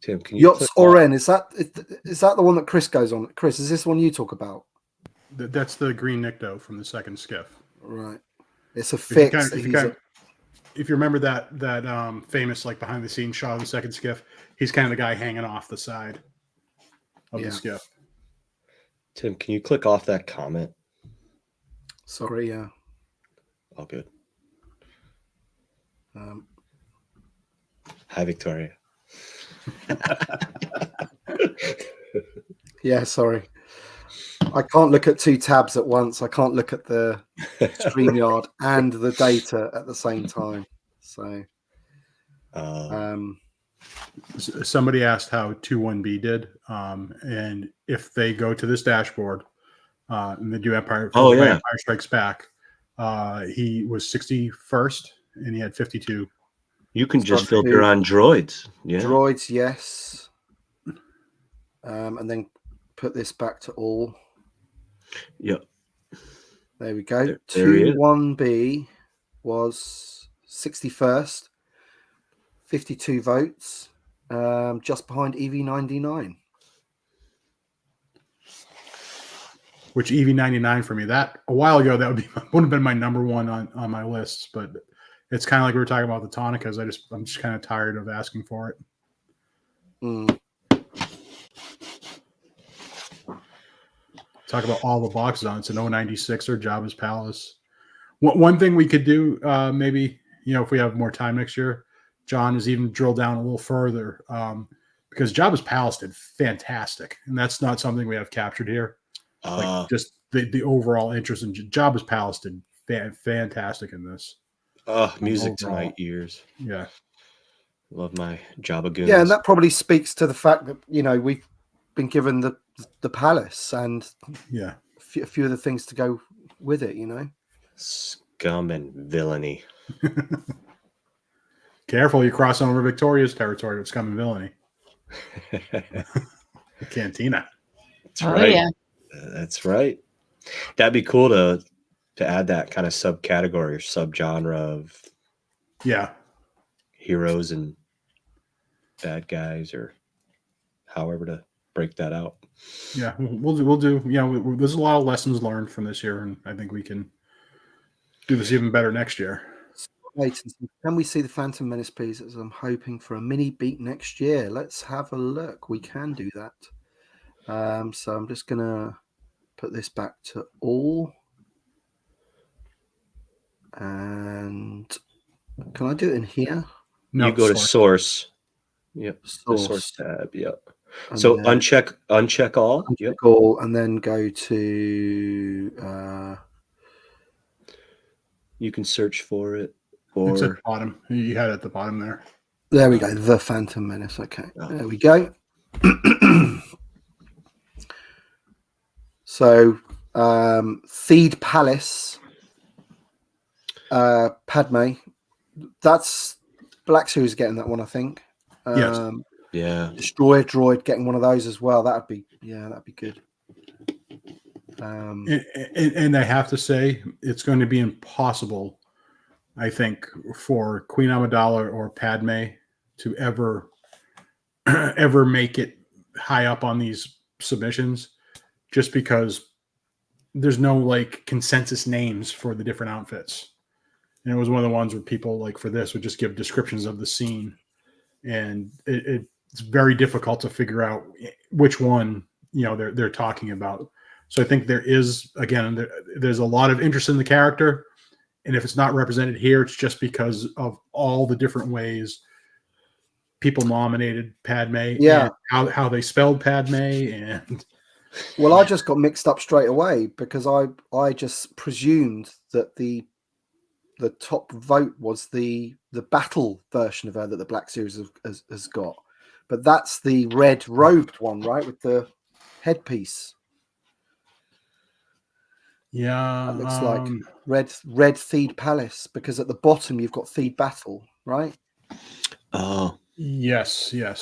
B: Tim, can you?
A: Yachts Oren, is that the one that Chris goes on? Chris, is this the one you talk about?
D: That's the green Nycto from the second skiff.
A: Right. It's a fix.
D: If you remember that famous like behind the scenes shot of the second skiff, he's kind of the guy hanging off the side of the skiff.
B: Tim, can you click off that comment?
A: Sorry, yeah.
B: All good. Hi, Victoria.
A: Yeah, sorry. I can't look at two tabs at once. I can't look at the StreamYard and the data at the same time. So,
D: somebody asked how 21B did, and if they go to this dashboard and they do Empire Strikes Back, he was 61st and he had 52.
B: You can just filter on droids. Yeah,
A: droids, yes. And then put this back to all.
B: Yep.
A: There we go. 21B was 61st, 52 votes, just behind EV99.
D: Which EV99 for me, that a while ago, that would have been my number one on my lists, but it's kind of like we were talking about the Tonnikas. I'm just kind of tired of asking for it. Talk about all the boxes on it. It's an 096er, Jabba's Palace. One thing we could do, maybe, if we have more time next year, John, is even drill down a little further, because Jabba's Palace did fantastic, and that's not something we have captured here. Like just the overall interest in Jabba's Palace did fantastic in this.
B: Music to my ears.
D: Yeah.
B: Love my Jabba goods.
A: Yeah, and that probably speaks to the fact that, we've been given the palace and a few of the things to go with it,
B: Scum and villainy.
D: Careful, you cross over Victoria's territory with scum and villainy. Cantina.
B: That's right. Yeah. That's right. That'd be cool to add that kind of subcategory or subgenre of heroes and bad guys, or however to break that out.
D: Yeah, we'll do. There's a lot of lessons learned from this year, and I think we can do this even better next year.
A: Can we see the Phantom Menace, please? As I'm hoping for a mini beat next year. Let's have a look. We can do that. So I'm just gonna put this back to all. And can I do it in here?
B: No, you go to source. Yep. The source tab. Yep. And so uncheck all.
A: Uncheck all, and then go to.
B: You can search for it, or
D: it's at the bottom. You had it at the bottom there.
A: There we go. The Phantom Menace. Okay. There we go. So, Theed Palace. Padme, that's Black Series getting that one, I think.
D: Yes.
B: Yeah.
A: Destroyer Droid getting one of those as well. That'd be good.
D: And I have to say, it's going to be impossible, I think, for Queen Amidala or Padme to ever make it high up on these submissions, just because there's no consensus names for the different outfits. And it was one of the ones where people for this would just give descriptions of the scene, and it's very difficult to figure out which one they're talking about. So I think there is, again, there's a lot of interest in the character, and if it's not represented here, it's just because of all the different ways people nominated Padme, and how they spelled Padme, and
A: well, I just got mixed up straight away because I just presumed that the top vote was the battle version of her that the Black Series has got, but that's the red robed one, right, with the headpiece.
D: Yeah,
A: that looks like red Theed Palace, because at the bottom you've got Theed Battle, right?
B: Oh,
D: yes, yeah.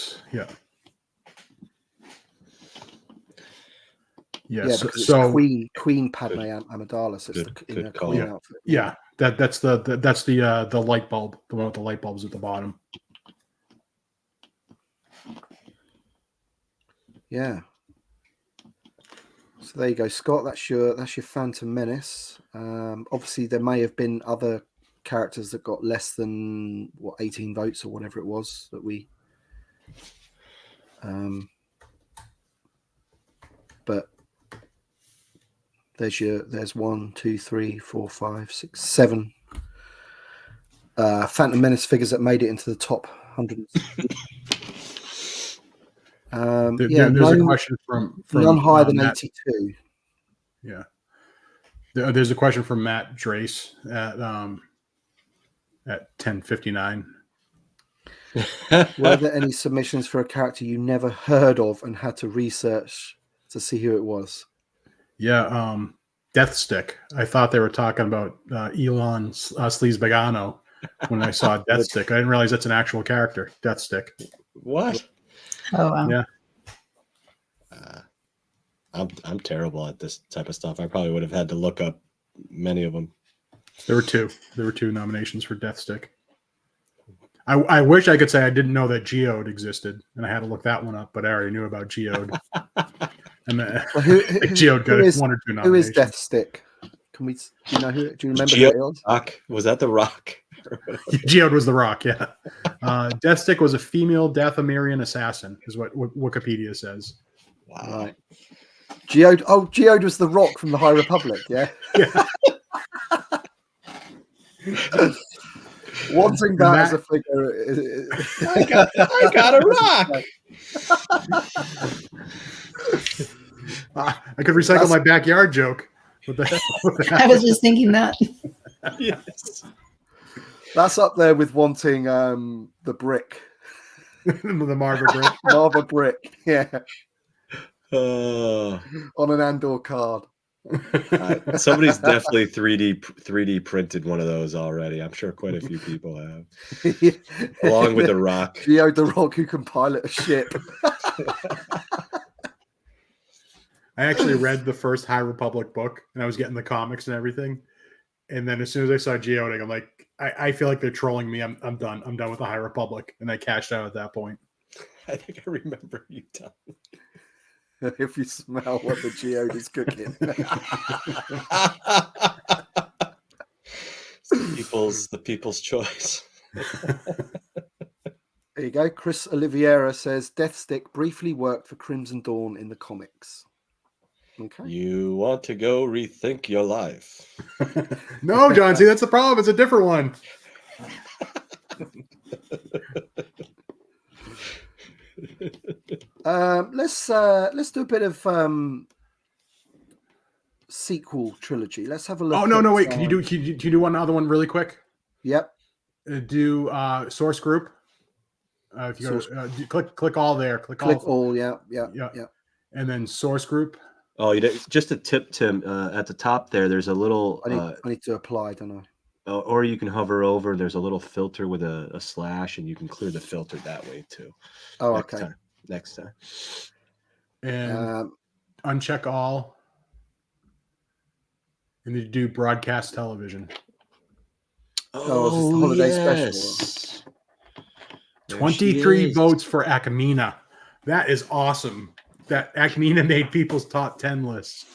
D: Yes,
A: because
D: so
A: Queen Padme Amidala, so it's the Queen outfit.
D: Yeah, that's the light bulb, the one with the light bulbs at the bottom.
A: Yeah. So there you go, Scott. That's your Phantom Menace. Obviously, there may have been other characters that got less than 18 votes or whatever it was that we. But there's 1, 2, 3, 4, 5, 6, 7 Phantom Menace figures that made it into the top 100.
D: There's a question from
A: none higher than
D: Matt.
A: 82.
D: Yeah, there's a question from Matt Drace at 10:59.
A: Were there any submissions for a character you never heard of and had to research to see who it was?
D: Yeah, Deathstick. I thought they were talking about Elon Sleazebagano when I saw Deathstick. I didn't realize that's an actual character, Deathstick.
B: What?
E: Oh, wow.
D: Yeah.
B: I'm terrible at this type of stuff. I probably would have had to look up many of them.
D: There were two nominations for Deathstick. I wish I could say I didn't know that Geode existed, and I had to look that one up, but I already knew about Geode. And Geode got 1 or 2 nominations.
A: Who is Deathstick? Can we? Do you know who? Do you remember
B: Geode,
A: who it was?
B: Rock? Was that the Rock?
D: Geode was the Rock. Yeah. Deathstick was a female Dathomirian assassin, is what Wikipedia says.
B: Wow.
A: Right. Geode. Oh, Geode was the Rock from the High Republic. Yeah.
D: Yeah.
A: Wanting that as a figure.
B: I got a Rock.
D: I could recycle my backyard joke.
E: I was just thinking that.
B: Yes.
A: That's up there with wanting the brick.
D: The Marva brick.
A: Marva brick. Yeah.
B: Uh,
A: On an Andor card.
B: Somebody's definitely 3D printed one of those already. I'm sure quite a few people have. Along with the Rock.
A: Geode the Rock who can pilot a ship.
D: I actually read the first High Republic book, and I was getting the comics and everything. And then as soon as I saw Geode, I'm like, I feel like they're trolling me. I'm done. I'm done with the High Republic. And I cashed out at that point.
B: I think I remember you telling me.
A: If you smell what the Geode is cooking.
B: It's the people's choice.
A: There you go. Chris Oliveira says Deathstick briefly worked for Crimson Dawn in the comics. Okay.
B: You want to go rethink your life.
D: No, John, see, that's the problem. It's a different one.
A: Let's do a bit of sequel trilogy. Let's have a look.
D: Oh no, wait. Can you do one other one really quick?
A: Yep.
D: Do source group. If you go click all there. Click all.
A: Yeah.
D: And then source group.
B: Oh, just a tip, Tim. At the top there, there's a little.
A: I need to apply, don't I?
B: Or you can hover over. There's a little filter with a slash, and you can clear the filter that way too.
A: Oh, okay.
B: Next time.
D: And uncheck all. And you do broadcast television.
A: Oh, this is the holiday special.
D: 23 votes for Akamina. That is awesome. That Akamina made people's top 10 lists.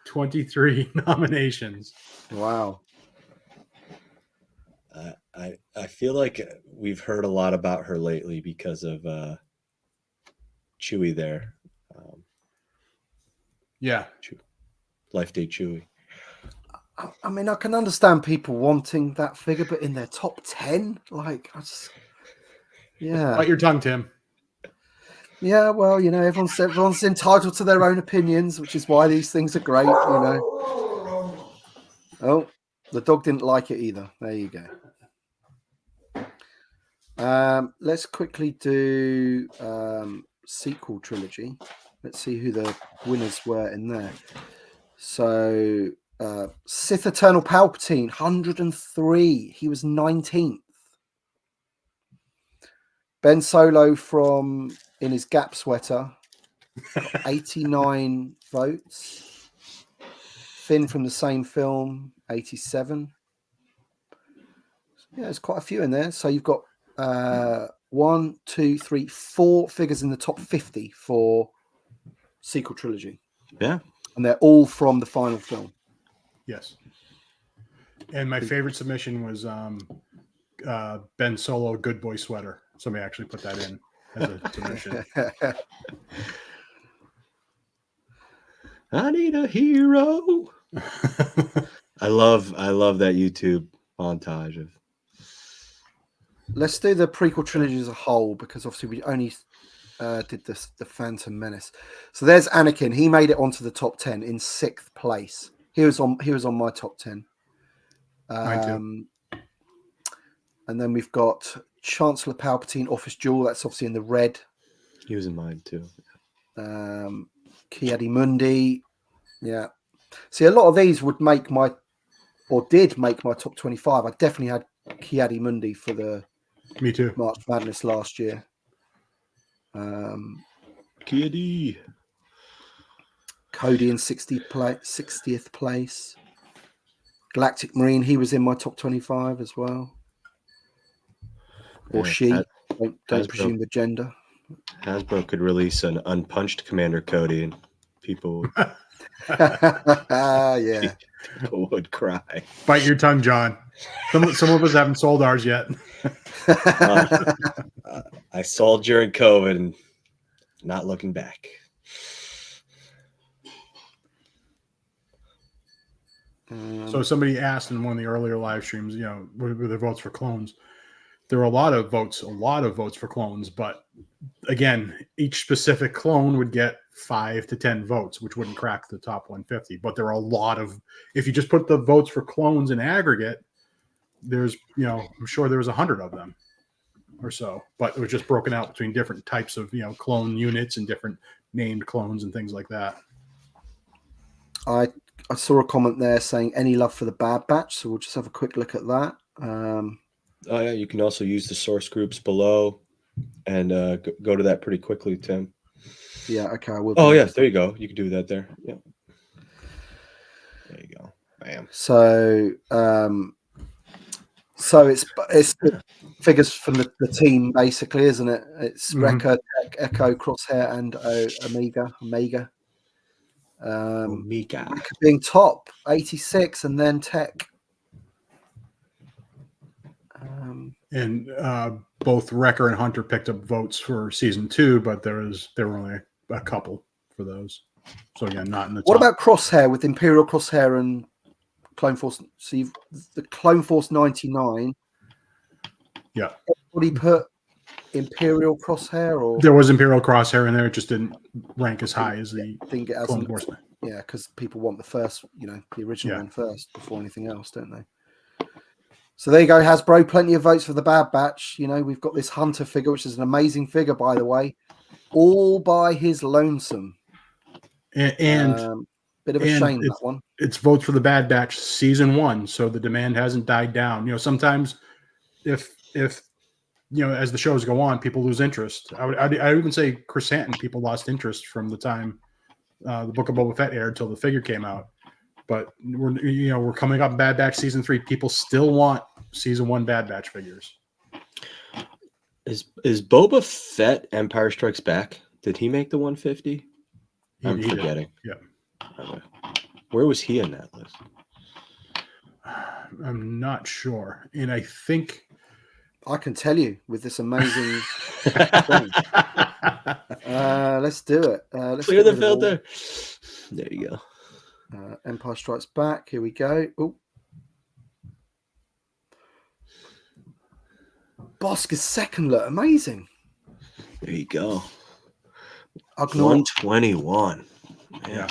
D: 23 nominations.
A: Wow.
B: I feel like we've heard a lot about her lately because of Chewie there.
D: Yeah.
B: Life Day Chewie.
A: I mean, I can understand people wanting that figure, but in their top 10? Like, yeah.
D: Bite your tongue, Tim.
A: Yeah, well, everyone's entitled to their own opinions, which is why these things are great, Oh, the dog didn't like it either. There you go. Let's quickly do sequel trilogy. Let's see who the winners were in there. So, Sith Eternal Palpatine, 103. He was 19th. Ben Solo in his Gap sweater, 89 votes. Finn from the same film, 87. Yeah, there's quite a few in there. So you've got 1, 2, 3, 4 figures in the top 50 for sequel trilogy.
B: Yeah.
A: And they're all from the final film.
D: Yes. And my favorite submission was Ben Solo Good Boy Sweater. Somebody actually put that in as a submission.
B: I need a hero. I love that YouTube montage of.
A: Let's do the prequel trilogy as a whole, because obviously we only did this, the Phantom Menace. So there's Anakin. He made it onto the top 10 in 6th place. He was on my top 10.
D: Mine too.
A: And then we've got Chancellor Palpatine Office Jewel. That's obviously in the red.
B: He was in mine too.
A: Ki-Adi-Mundi. Yeah. See, a lot of these would make did make my top 25. I definitely had Ki-Adi-Mundi for the
D: Me too.
A: March Madness last year.
B: Kitty.
A: Cody in 60th place. Galactic Marine, he was in my top 25 as well. Or she. Don't presume the gender.
B: Hasbro could release an unpunched Commander Cody and people
A: Yeah.
B: people would cry.
D: Bite your tongue, John. Some of us haven't sold ours yet.
B: I sold during COVID and not looking back.
D: So somebody asked in one of the earlier live streams, were the votes for clones? There were a lot of votes for clones, but again, each specific clone would get 5 to 10 votes, which wouldn't crack the top 150. But there are a lot of, if you just put the votes for clones in aggregate, there's, I'm sure there was 100 of them or so, but it was just broken out between different types of, clone units and different named clones and things like that.
A: I saw a comment there saying any love for the Bad Batch, so we'll just have a quick look at that.
B: Oh yeah, you can also use the source groups below and go to that pretty quickly, Tim.
A: Yeah, okay, I will.
B: Oh yeah, there you go. You can do that there. Yeah. There you go. Bam.
A: So it's figures from the team basically, isn't it? It's Wrecker, Tech, Echo, Crosshair, and Omega.
B: Omega
A: Being top 86, and then Tech.
D: And both Wrecker and Hunter picked up votes for season 2, but there were only a couple for those. So again, not in the top.
A: What about Crosshair with Imperial Crosshair and Clone Force? So you've the Clone Force 99.
D: Yeah.
A: Everybody put Imperial Crosshair, or
D: there was Imperial Crosshair in there. It just didn't rank as high as the Clone Force.
A: Yeah, because people want the first, the original one first before anything else, don't they? So there you go, Hasbro. Plenty of votes for the Bad Batch. We've got this Hunter figure, which is an amazing figure, by the way, all by his lonesome.
D: And
A: bit of a shame, that one.
D: It's votes for the Bad Batch season 1, so the demand hasn't died down. Sometimes if as the shows go on, people lose interest. I would even say Chrysanthemum, people lost interest from the time the Book of Boba Fett aired till the figure came out. But we're coming up in Bad Batch season 3. People still want season 1 Bad Batch figures.
B: Is Boba Fett Empire Strikes Back? Did he make the 150? I'm forgetting.
D: Yeah.
B: Okay. Where was he in that list?
D: I'm not sure, and I think
A: I can tell you with this amazing thing. Let's do it. Let's
B: clear the filter. There you go.
A: Empire Strikes Back. Here we go. Oh, Bosca's second look. Amazing.
B: There you go.
A: 121.
B: Yeah.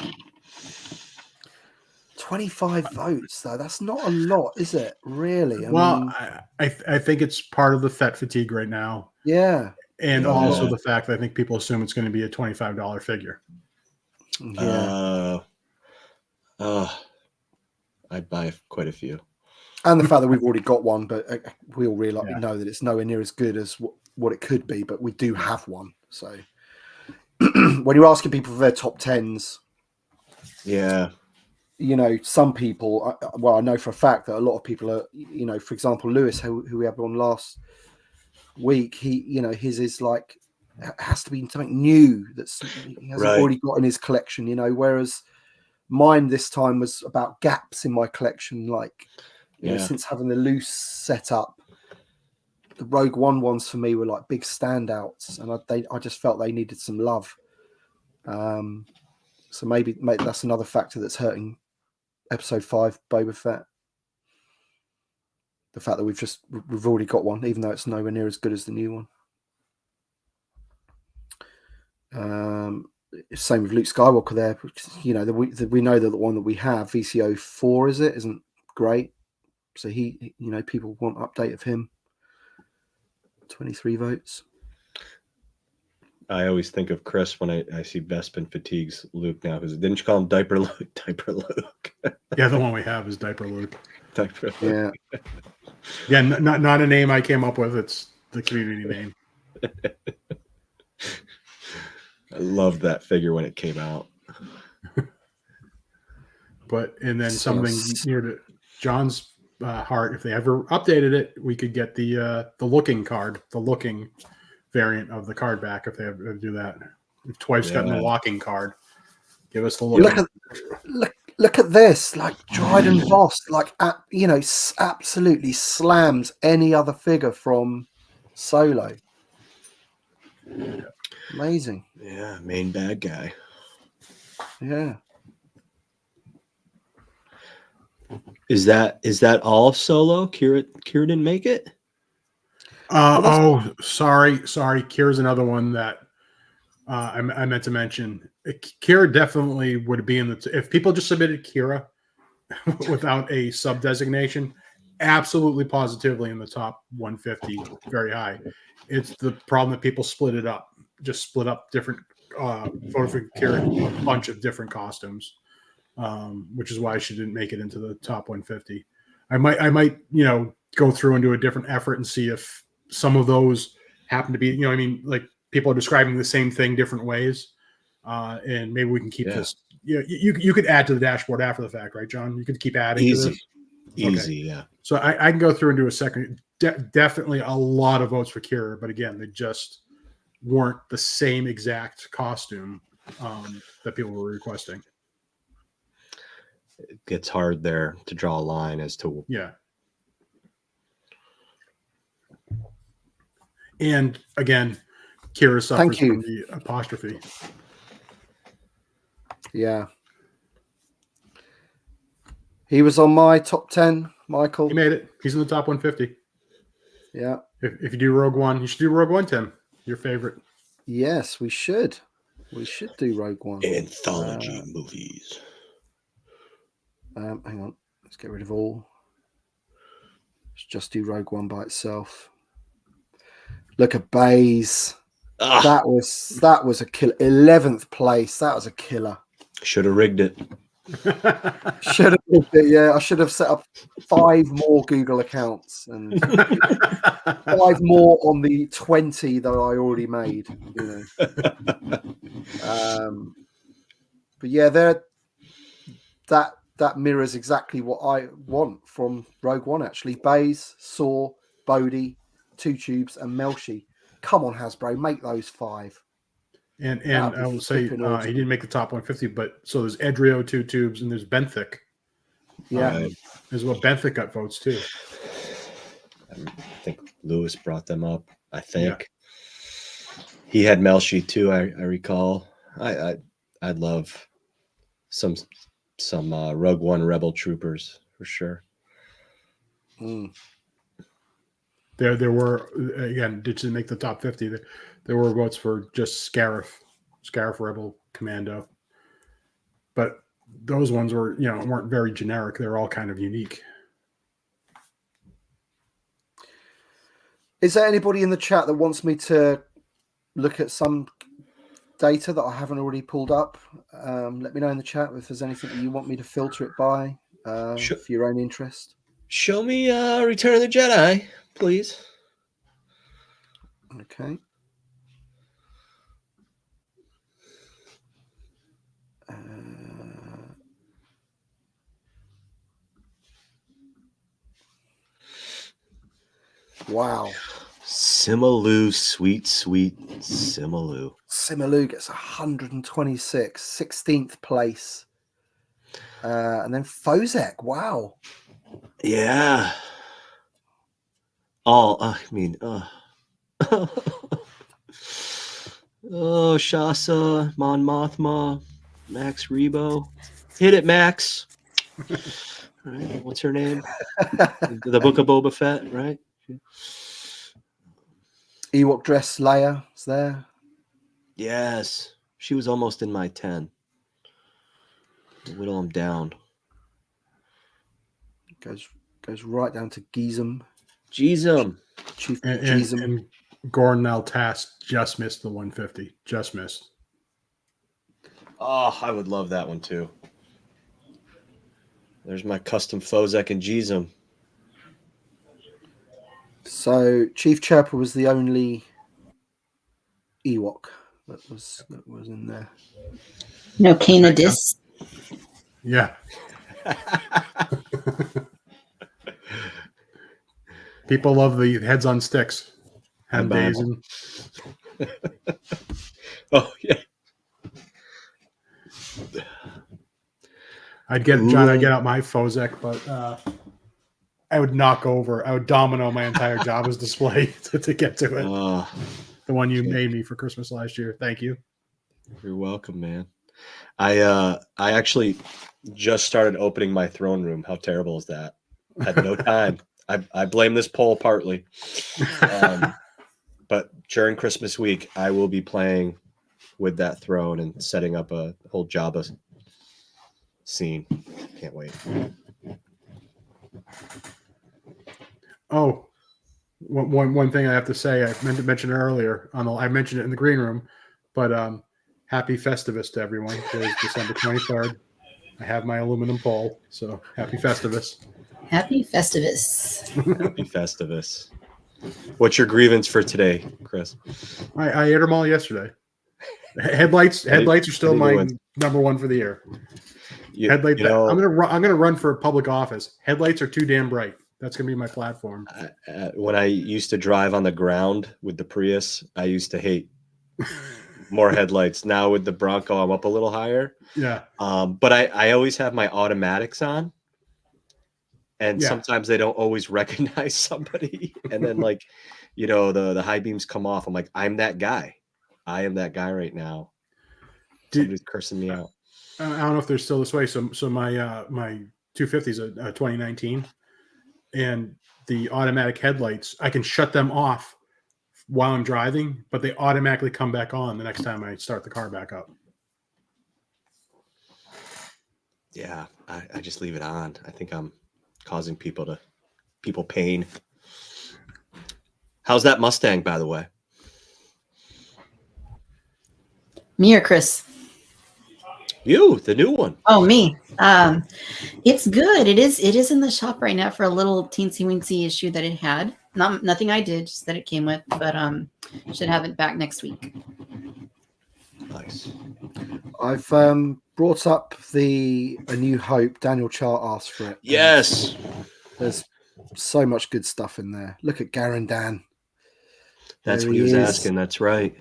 A: 25 votes, though. That's not a lot, is it? Really?
D: I think it's part of the Fett fatigue right now.
A: Yeah.
D: And also the fact that I think people assume it's going to be a $25 figure.
A: Yeah.
B: I'd buy quite a few.
A: And the fact that we've already got one, but we all realize we know that it's nowhere near as good as what it could be, but we do have one. So when you're asking people for their top 10s, some people, I know for a fact that a lot of people are, for example, Lewis, who we had on last week, he, his is like it has to be something new he hasn't
B: Right.
A: already got in his collection, whereas mine this time was about gaps in my collection, like since having the loose setup. The Rogue One ones for me were like big standouts, and I just felt they needed some love. So maybe that's another factor that's hurting Episode 5 Boba Fett. The fact that we've already got one, even though it's nowhere near as good as the new one. Same with Luke Skywalker there. We know that the one that we have, VCO 4, isn't great. So people want update of him. 23 votes.
B: I always think of Chris when I see Bespin fatigues Luke now, because didn't you call him Diaper Luke? Diaper Luke.
D: Yeah, the one we have is Diaper Luke.
B: Diaper Luke.
A: Yeah.
D: Yeah, not a name I came up with. It's the community name.
B: I loved that figure when it came out.
D: And then something near to John's heart, if they ever updated it, we could get the looking card, the looking variant of the card back if they ever do that. We've twice gotten the walking card. Give us the looking.
A: Look at this, like Dryden Voss, like absolutely slams any other figure from Solo. Amazing.
B: Yeah, main bad guy.
A: Yeah.
B: Is that all Solo? Kira didn't make it?
D: Sorry. Kira's another one that I meant to mention. Kira definitely would be in if people just submitted Kira without a sub designation, absolutely positively in the top 150, very high. It's the problem that people split it up, just split up different photos for Kira, a bunch of different costumes, which is why she didn't make it into the top 150. I might go through and do a different effort and see if some of those happen to be, like people are describing the same thing different ways. And maybe we can keep this. You could add to the dashboard after the fact, right, John? You could keep adding to this.
B: Easy, yeah.
D: So I can go through and do a second. Definitely a lot of votes for Kira, but again, they just weren't the same exact costume that people were requesting.
B: It gets hard there to draw a line as to
D: And again, Kira suffers from the apostrophe.
A: Yeah. He was on my top 10, Michael.
D: He made it. He's in the top 150.
A: Yeah.
D: If you do Rogue One, you should do Rogue One, Tim. Your favorite.
A: Yes, we should. We should do Rogue One.
B: Anthology movies.
A: Hang on. Let's get rid of all. Let's just do Rogue One by itself. Look at Baze. That was a killer. 11th place. That was a killer.
B: Should have rigged it.
A: Should have rigged it, yeah. I should have set up 5 more Google accounts and 5 more on the 20 that I already made. But yeah, that mirrors exactly what I want from Rogue One, actually. Baze, Saw, Bodhi, Two Tubes, and Melshi. Come on, Hasbro, make those 5.
D: And I will say he didn't make the top 150, but so there's Edrio, Two Tubes, and there's Benthic.
A: Yeah.
D: As well, Benthic got votes too.
B: I think Lewis brought them up. I think he had Melshi too. I recall. I'd love some Rogue One Rebel Troopers for sure.
D: There were, again, didn't make the top 50. There were votes for just Scarif Rebel Commando, but those ones were weren't very generic. They're all kind of unique.
A: Is there anybody in the chat that wants me to look at some data that I haven't already pulled up? Let me know in the chat if there's anything that you want me to filter it by for your own interest.
B: Show me Return of the Jedi, please.
A: Okay. Wow.
B: Simaloo, sweet Simaloo.
A: Simaloo gets 126, 16th place. And then Fozek, wow.
B: Yeah. Oh, oh, Shasa, Mon Mothma, Max Rebo. Hit it, Max. Right. What's her name? The Book of Boba Fett, right?
A: Ewok dress Leia is there.
B: Yes. She was almost in my 10. Whittle them down.
A: Goes right down to Gizem.
B: Jeezum.
A: Chief
D: And
A: Gizem.
D: and Gordon Task just missed the 150. Just missed.
B: Oh, I would love that one too. There's my custom Fozek and Jeezum.
A: So Chief Chirper was the only Ewok that was in there.
E: No Canadis.
D: Yeah. People love the heads on sticks.
B: And
D: Hendazen.
B: Oh yeah.
D: I'd get out my Fozek, but I would domino my entire Jabba's display to get to it. The one you made me for Christmas last year. Thank you.
B: You're welcome, man. I actually just started opening my throne room. How terrible is that? I had no time. I blame this poll partly. But during Christmas week, I will be playing with that throne and setting up a whole Jabba scene. Can't wait.
D: Oh, one thing I have to say, I meant to mention earlier. I mentioned it in the green room, but happy Festivus to everyone. Today's December 23rd. I have my aluminum pole, so happy Festivus.
E: Happy Festivus.
B: Happy Festivus. What's your grievance for today, Chris?
D: I ate them all yesterday. Headlights are still my number one for the year. I'm gonna run for public office. Headlights are too damn bright. That's gonna be my platform.
B: When I used to drive on the ground with the Prius, I used to hate more headlights. Now with the Bronco, I'm up a little higher.
D: Yeah.
B: But I always have my automatics on. And sometimes they don't always recognize somebody. And then the high beams come off. I'm like, I'm that guy. I am that guy right now. Somebody's cursing me out.
D: I don't know if they're still this way. So my 250 is a 2019, and the automatic headlights, I can shut them off while I'm driving, but they automatically come back on the next time I start the car back up.
B: Yeah, I just leave it on. I think I'm causing people pain. How's that Mustang, by the way?
E: Me or Chris?
B: You, the new one.
E: Oh, me. It's good. It is in the shop right now for a little teensy weensy issue that it had. Nothing I did, just that it came with, but should have it back next week.
B: Nice.
A: I've brought up A New Hope. Daniel Chart asked for it.
B: Yes.
A: There's so much good stuff in there. Look at Garandan.
B: That's what he was asking. That's right.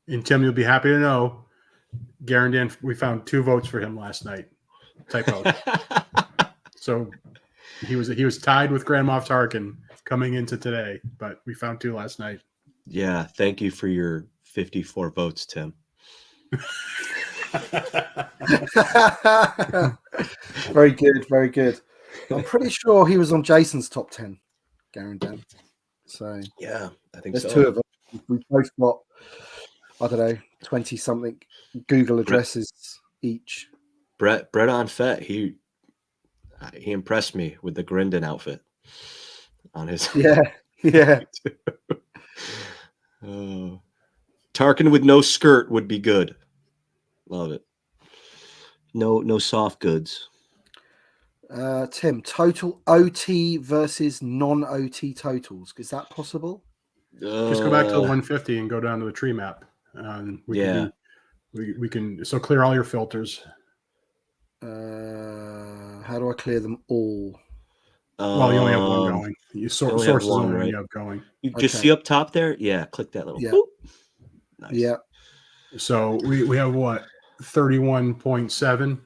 D: And Tim, you'll be happy to know, Garandan, we found 2 votes for him last night. Typo. So he was tied with Grand Moff Tarkin coming into today, but we found 2 last night.
B: Yeah, thank you for your 54 votes, Tim.
A: Very good, very good. I'm pretty sure he was on Jason's top 10, Garandan. So
B: yeah, I think
A: there's
B: so.
A: 2 of us. We both got, I don't know, 20 something Google addresses each.
B: Brett on Fett, he impressed me with the Grindon outfit on his.
A: Yeah.
B: Tarkin with no skirt would be good. Love it. No soft goods.
A: Tim, total OT versus non-OT totals. Is that possible?
D: Just go back to the 150 and go down to the tree map. We can clear all your filters.
A: How do I clear them all?
D: Well, you only have one going.
B: You
D: Sources
B: only have one,
D: only
B: right?
D: you have going.
B: You just
A: Okay.
B: see up top there? Yeah, click that little.
A: Yeah.
B: Boop. Nice.
A: Yeah.
D: So we have what, 31.7,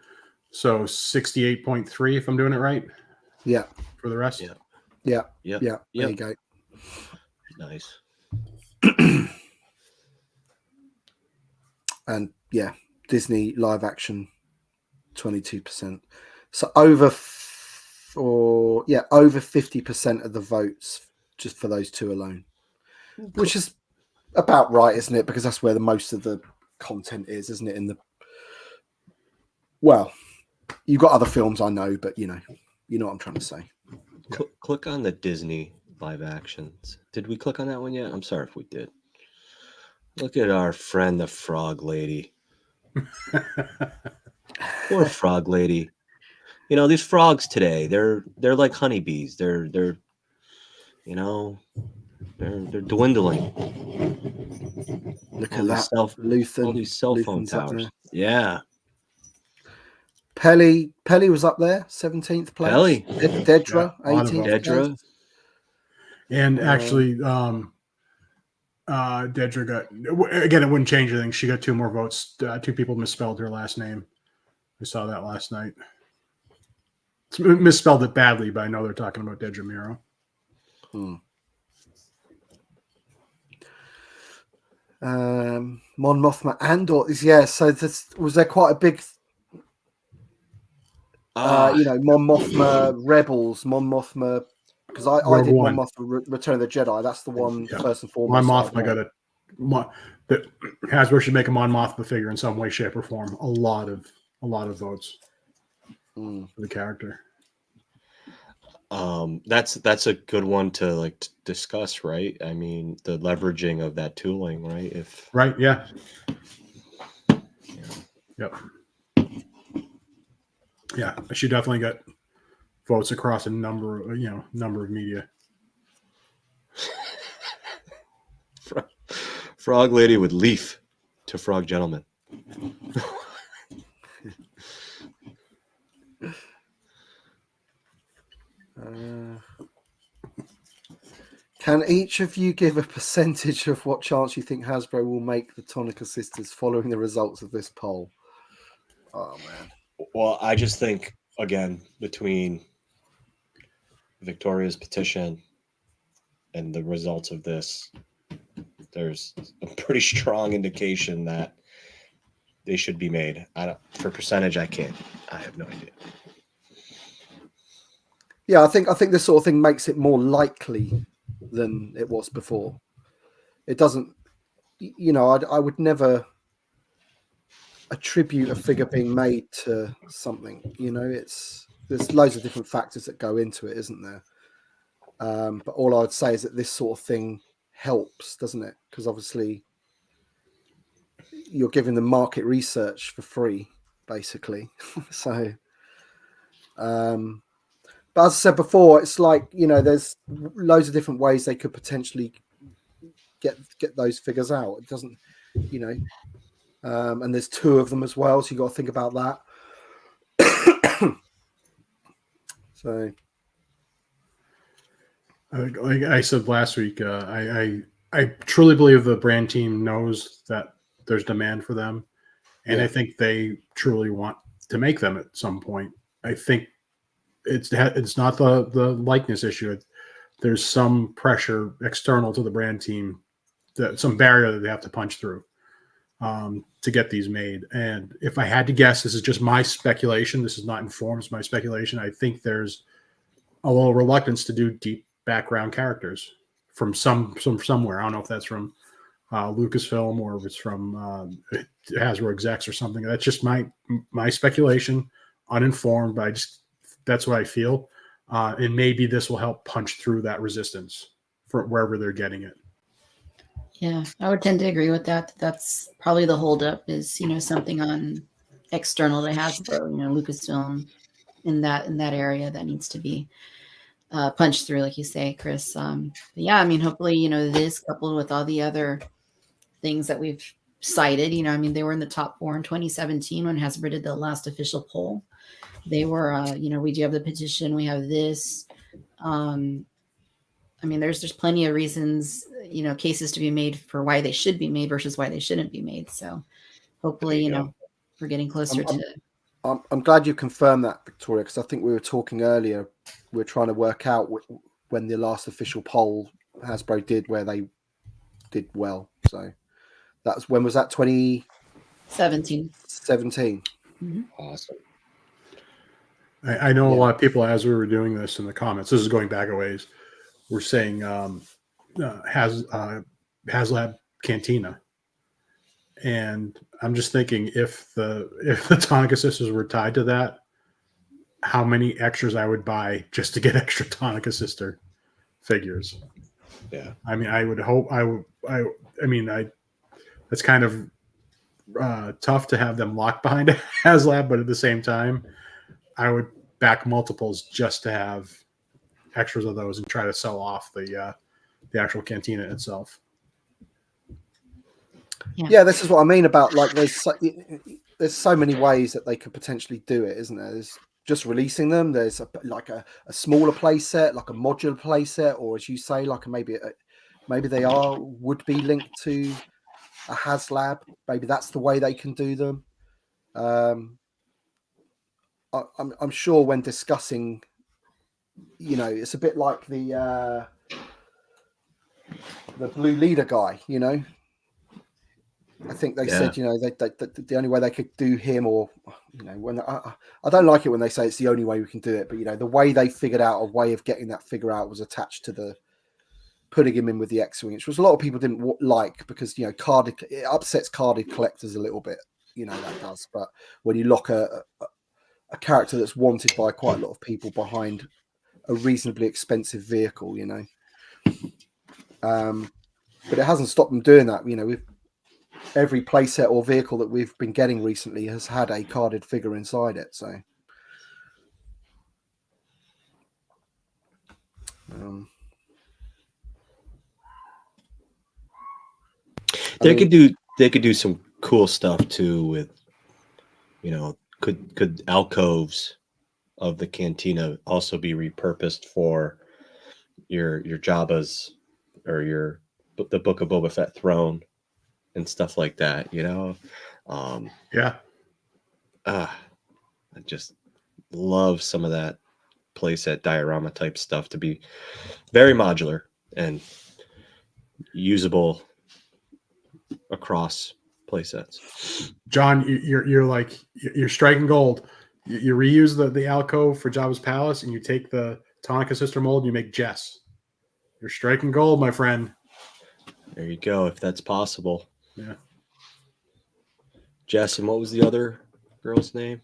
D: so 68.3 if I'm doing it right.
A: Yeah.
D: For the rest.
B: Yeah.
A: Yeah.
B: Yep.
A: Yeah. There
B: Yep.
A: you go.
B: Nice.
A: And yeah, Disney live action, 22%. So over 50% of the votes just for those two alone, which is about right, isn't it? Because that's where the most of the content is, isn't it? Well, you've got other films, I know, but you know what I'm trying to say.
B: Click on the Disney live actions. Did we click on that one yet? I'm sorry if we did. Look at our friend, the frog lady. Poor frog lady. You know, these frogs today, they're like honeybees. They're dwindling.
A: Look
B: All
A: at that.
B: all these cell phone
A: Luthen's up
B: towers.
A: there.
B: Yeah.
A: Pelly was up there, 17th place.
B: Pelly.
A: Dedra,
D: Yeah, a lot of
A: 18th
D: votes.
B: Dedra.
A: place.
D: And actually, Dedra got, again, it wouldn't change anything. She got 2 more votes. 2 people misspelled her last name. I saw that last night. It's misspelled it badly, but I know they're talking about Dedra Miro.
A: Mon Mothma Andor is, yeah. So was there quite a big, Mon Mothma Rebels, Mon Mothma, because I did
D: One.
A: Mon Mothma Return of the Jedi. That's the one first and
D: Mon
A: foremost.
D: Mothma got it. That Hasbro should make a Mon Mothma figure in some way, shape, or form. A lot of votes for the character.
B: That's a good one to discuss, right? I mean, the leveraging of that tooling, right?
D: Yeah. Yep. Yeah, she definitely got votes across a number of media.
B: Frog lady with leaf to frog gentleman.
A: Can each of you give a percentage of what chance you think Hasbro will make the Tonnika Sisters following the results of this poll? Oh, man.
B: Well, I just think, again, between Victoria's petition and the results of this, there's a pretty strong indication that they should be made. For percentage, I have no idea.
A: Yeah, I think this sort of thing makes it more likely than it was before. It doesn't, I would never attribute a figure being made to something. There's loads of different factors that go into it, isn't there? But all I would say is that this sort of thing helps, doesn't it? Because obviously you're giving them market research for free, basically. So, but as I said before, it's like, there's loads of different ways they could potentially get those figures out. It doesn't, and there's 2 of them as well, so you got to think about that. So,
D: like I said last week, I truly believe the brand team knows that there's demand for them, and I think they truly want to make them at some point. I think it's not the likeness issue. There's some pressure external to the brand team, some barrier that they have to punch through to get these made. And if I had to guess, this is just my speculation. This is not informed. It's my speculation. I think there's a little reluctance to do deep background characters from somewhere. I don't know if that's from Lucasfilm or if it's from Hasbro execs or something. That's just my speculation, uninformed. But that's what I feel, and maybe this will help punch through that resistance for wherever they're getting it.
E: Yeah, I would tend to agree with that. That's probably the holdup is, something on external to Hasbro, Lucasfilm in that area that needs to be punched through, like you say, Chris. But yeah, I mean, hopefully, this coupled with all the other things that we've cited, they were in the top 4 in 2017 when Hasbro did the last official poll. They were, we do have the petition. We have this. I mean, there's plenty of reasons, cases to be made for why they should be made versus why they shouldn't be made. So hopefully, we're getting closer to it.
A: I'm glad you confirmed that, Victoria, because I think we were talking earlier. We were trying to work out when the last official poll Hasbro did where they did well. So when was that?
E: 2017.
A: Mm-hmm.
B: Awesome.
D: I know a lot of people, as we were doing this in the comments, this is going back a ways, we're saying HasLab Cantina. And I'm just thinking if the Tonnika Sisters were tied to that, how many extras I would buy just to get extra Tonnika Sister figures.
B: Yeah.
D: I mean, I would hope that's kind of tough to have them locked behind a HasLab, but at the same time, I would back multiples just to have extras of those and try to sell off the actual Cantina itself.
A: Yeah, this is what I mean about like there's so many ways that they could potentially do it, isn't there? There's just releasing them. There's a smaller play set, like a modular play set, or as you say, like maybe they would be linked to a HasLab. Maybe that's the way they can do them. I'm sure when discussing, it's a bit like the Blue Leader guy, I think they said, the only way they could do him, or when I don't like it when they say it's the only way we can do it, but the way they figured out a way of getting that figure out was attached to putting him in with the X-Wing, which was a lot of people didn't like because it upsets carded collectors a little bit, that does. But when you lock a character that's wanted by quite a lot of people behind a reasonably expensive vehicle, but it hasn't stopped them doing that. With every playset or vehicle that we've been getting recently has had a carded figure inside it. So,
B: they could do some cool stuff too with, could alcoves of the Cantina also be repurposed for your Jabba's or the Book of Boba Fett throne and stuff like that, I just love some of that playset diorama type stuff to be very modular and usable across playsets.
D: John, you're striking gold. You reuse the alcove for Jabba's palace, and you take the Tonnika Sister mold and you make Jess. You're striking gold, my friend.
B: There you go, if that's possible.
D: Yeah.
B: Jess, and what was the other girl's name?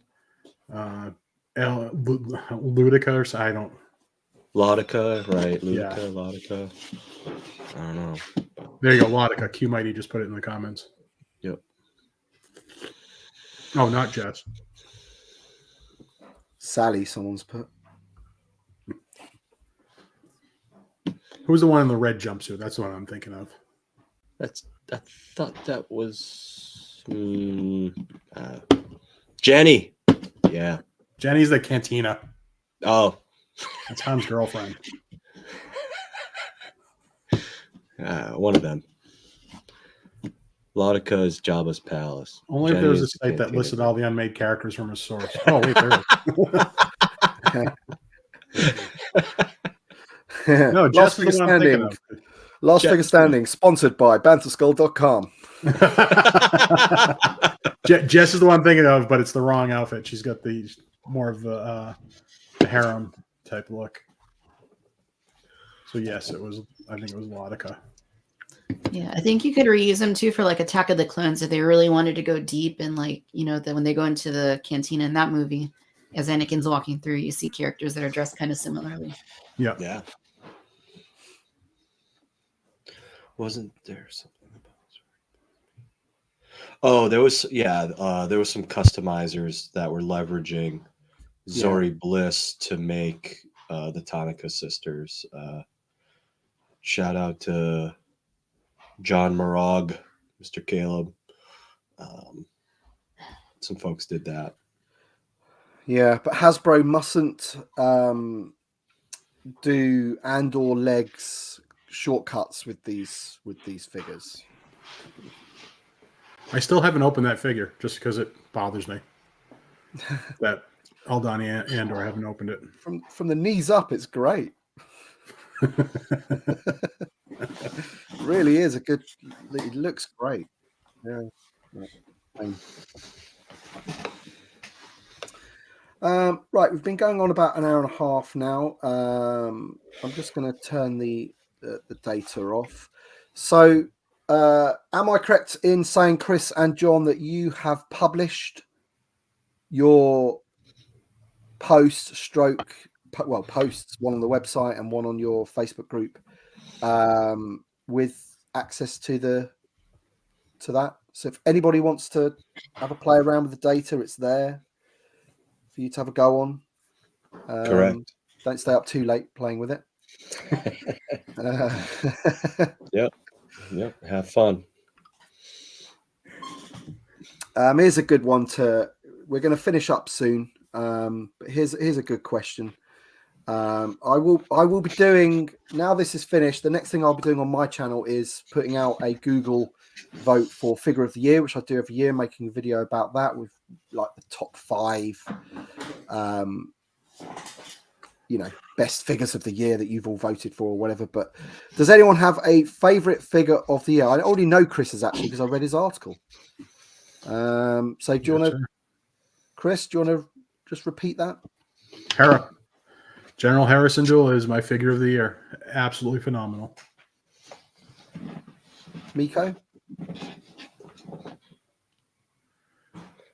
D: Ludica, or I don't.
B: Laudica, right? Ludica,
D: Yeah.
B: Laudica. I don't know.
D: There you go, Laudica. Q Mighty just put it in the comments.
B: Yep.
D: Oh, not Jess.
A: Sally, someone's put.
D: Who's the one in the red jumpsuit? That's the one I'm thinking of.
B: I thought that was Jenny. Yeah.
D: Jenny's the Cantina.
B: Oh.
D: That's Han's girlfriend.
B: One of them. Laudica is Jabba's palace.
D: Only if there was a site that listed all the unmade characters from a source. Oh, wait, there is. No, Jess is the one I'm thinking of.
A: Last Figure Standing, sponsored by Banthaskull.com.
D: Jess is the one I'm thinking of, but it's the wrong outfit. She's got the more of the harem type look. So yes, I think it was Laudica.
E: Yeah, I think you could reuse them too for like Attack of the Clones if they really wanted to go deep and when they go into the cantina in that movie, as Anakin's walking through, you see characters that are dressed kind of similarly.
D: Yeah.
B: Yeah. Wasn't there something about? Oh, there was some customizers that were leveraging Zori Bliss to make the Tonnika Sisters. Shout out to John Morog, Mr. Caleb. Some folks did that.
A: Yeah, but Hasbro mustn't do and/or legs shortcuts with these figures.
D: I still haven't opened that figure just because it bothers me that Aldani and/or haven't opened it.
A: From the knees up, it's great. Really is a good. It looks great. Yeah. Right, we've been going on about an hour and a half now. I'm just going to turn the data off. So, am I correct in saying, Chris and John, that you have published your posts, one on the website and one on your Facebook group, with access to that? So, if anybody wants to have a play around with the data, it's there for you to have a go on.
B: Correct.
A: Don't stay up too late playing with it.
B: Yep. Have fun.
A: Here's a good one we're going to finish up soon. But here's a good question. I will be doing, now this is finished, the next thing I'll be doing on my channel is putting out a Google vote for figure of the year, which I do every year, making a video about that with like the top 5 best figures of the year that you've all voted for or whatever. But does anyone have a favorite figure of the year? I already know Chris's actually because I read his article. So do you want to, Chris, do you want to just repeat that?
D: Hera. General Harrison Jewel is my figure of the year. Absolutely phenomenal.
A: Miko?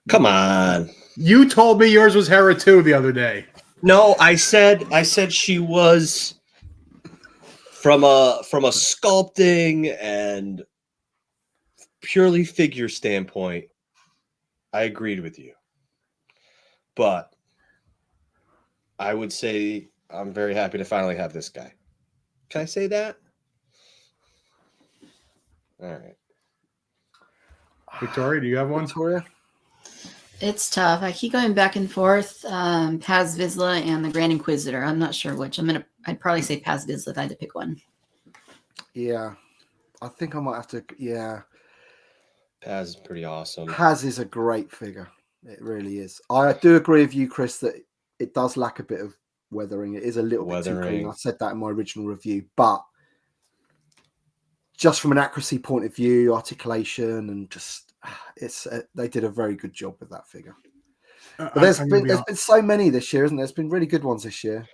B: Come on.
D: You told me yours was Hera too the other day.
B: No, I said she was from a sculpting and purely figure standpoint. I agreed with you. But I would say I'm very happy to finally have this guy. Can I say that? All right.
D: Victoria, do you have one?
A: Victoria?
E: It's tough. I keep going back and forth. Paz Vizsla and the Grand Inquisitor. I'm not sure which. I'd probably say Paz Vizsla if I had to pick one.
A: Yeah. I think I might have to, yeah.
B: Paz is pretty awesome.
A: Paz is a great figure. It really is. I do agree with you, Chris, that it does lack a bit of weathering. It is a little bit too clean. I said that in my original review, but just from an accuracy point of view, articulation, and just they did a very good job with that figure. But there's been so many this year, isn't there? There's been really good ones this year.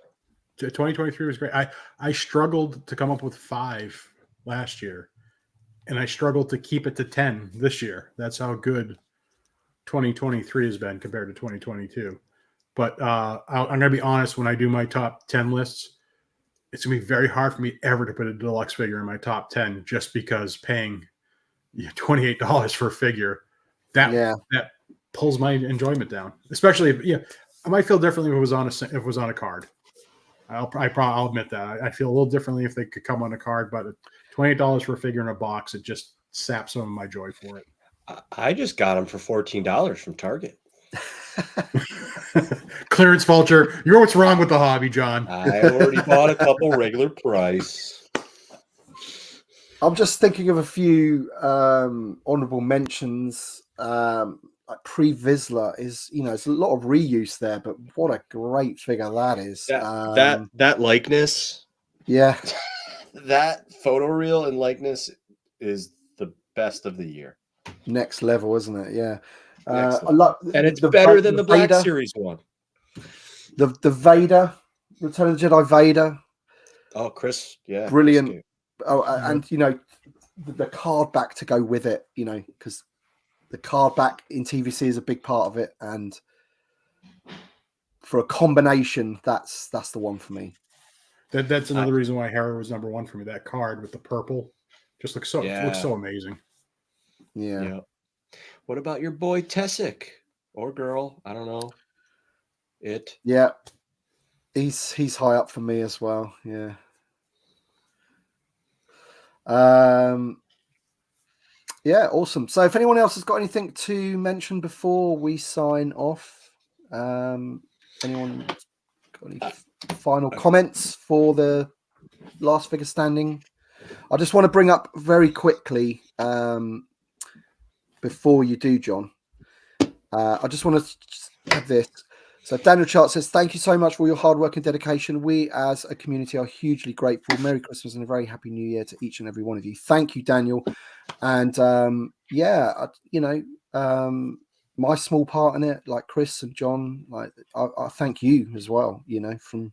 D: 2023 was great. I struggled to come up with 5 last year, and I struggled to keep it to 10 this year. That's how good 2023 has been compared to 2022. But I'm going to be honest, when I do my top 10 lists, it's going to be very hard for me ever to put a deluxe figure in my top 10 just because paying $28 for a figure, that pulls my enjoyment down. Especially if, I might feel differently if it was on a card. I'll admit that. I feel a little differently if they could come on a card, but $28 for a figure in a box, it just saps some of my joy for it.
B: I just got them for $14 from Target.
D: Clearance vulture. You know what's wrong with the hobby, John?
B: I already bought a couple regular price.
A: I'm just thinking of a few honorable mentions. Like pre-Vizsla is, there's a lot of reuse there, but what a great figure that is.
B: That likeness.
A: Yeah.
B: That photoreal and likeness is the best of the year.
A: Next level, isn't it? Yeah.
B: And it's better than the Black
A: Vader,
B: Series one.
A: The Vader, Return of the Jedi Vader.
B: Oh, Chris, yeah.
A: Brilliant. Oh, and, the card back to go with it, because the card back in TVC is a big part of it. And for a combination, that's the one for me.
D: That's another reason why Hera was number 1 for me. That card with the purple just looks so amazing.
A: Yeah.
B: What about your boy Tessic or girl? I don't know.
A: Yeah. He's high up for me as well. Yeah. Yeah, awesome. So if anyone else has got anything to mention before we sign off, anyone got any final comments for the last figure standing? I just want to bring up very quickly before you do, John. I just want to have this. So Daniel Chart says, thank you so much for your hard work and dedication. We as a community are hugely grateful. Merry Christmas and a very happy new year to each and every one of you. Thank you, Daniel. And my small part in it, like Chris and John, like I thank you as well, from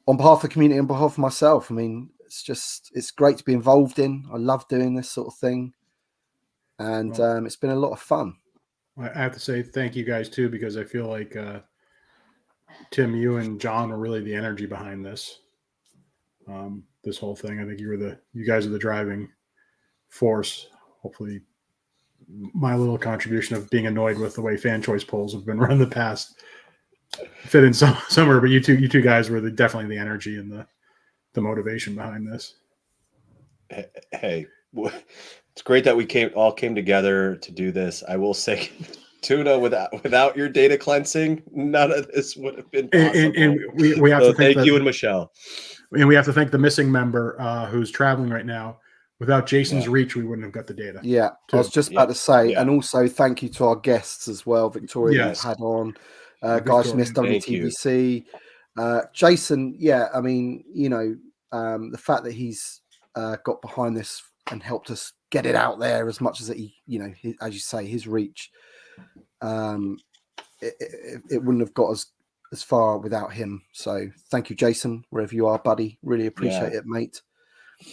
A: on behalf of the community, on behalf of myself. I mean, it's great to be involved in. I love doing this sort of thing. And it's been a lot of fun.
D: I have to say thank you guys too, because I feel like Tim, you and John are really the energy behind this. This whole thing. I think you guys are the driving force. Hopefully, my little contribution of being annoyed with the way fan choice polls have been run in the past fit in somewhere. But you two guys were definitely the energy and the motivation behind this.
B: Hey. It's great that we all came together to do this. I will say, Tuna, without your data cleansing, none of this would have been possible.
D: And we have to
B: thank you and Michelle.
D: And we have to thank the missing member who's traveling right now. Without Jason's reach, we wouldn't have got the data.
A: Yeah, I was just about to say, and also thank you to our guests as well, Victoria had on, guys from SWTVC, Jason. Yeah, I mean, the fact that he's got behind this and helped us get it out there as much as as you say, his reach, it wouldn't have got as far without him. So thank you, Jason, wherever you are, buddy. Really appreciate it, mate.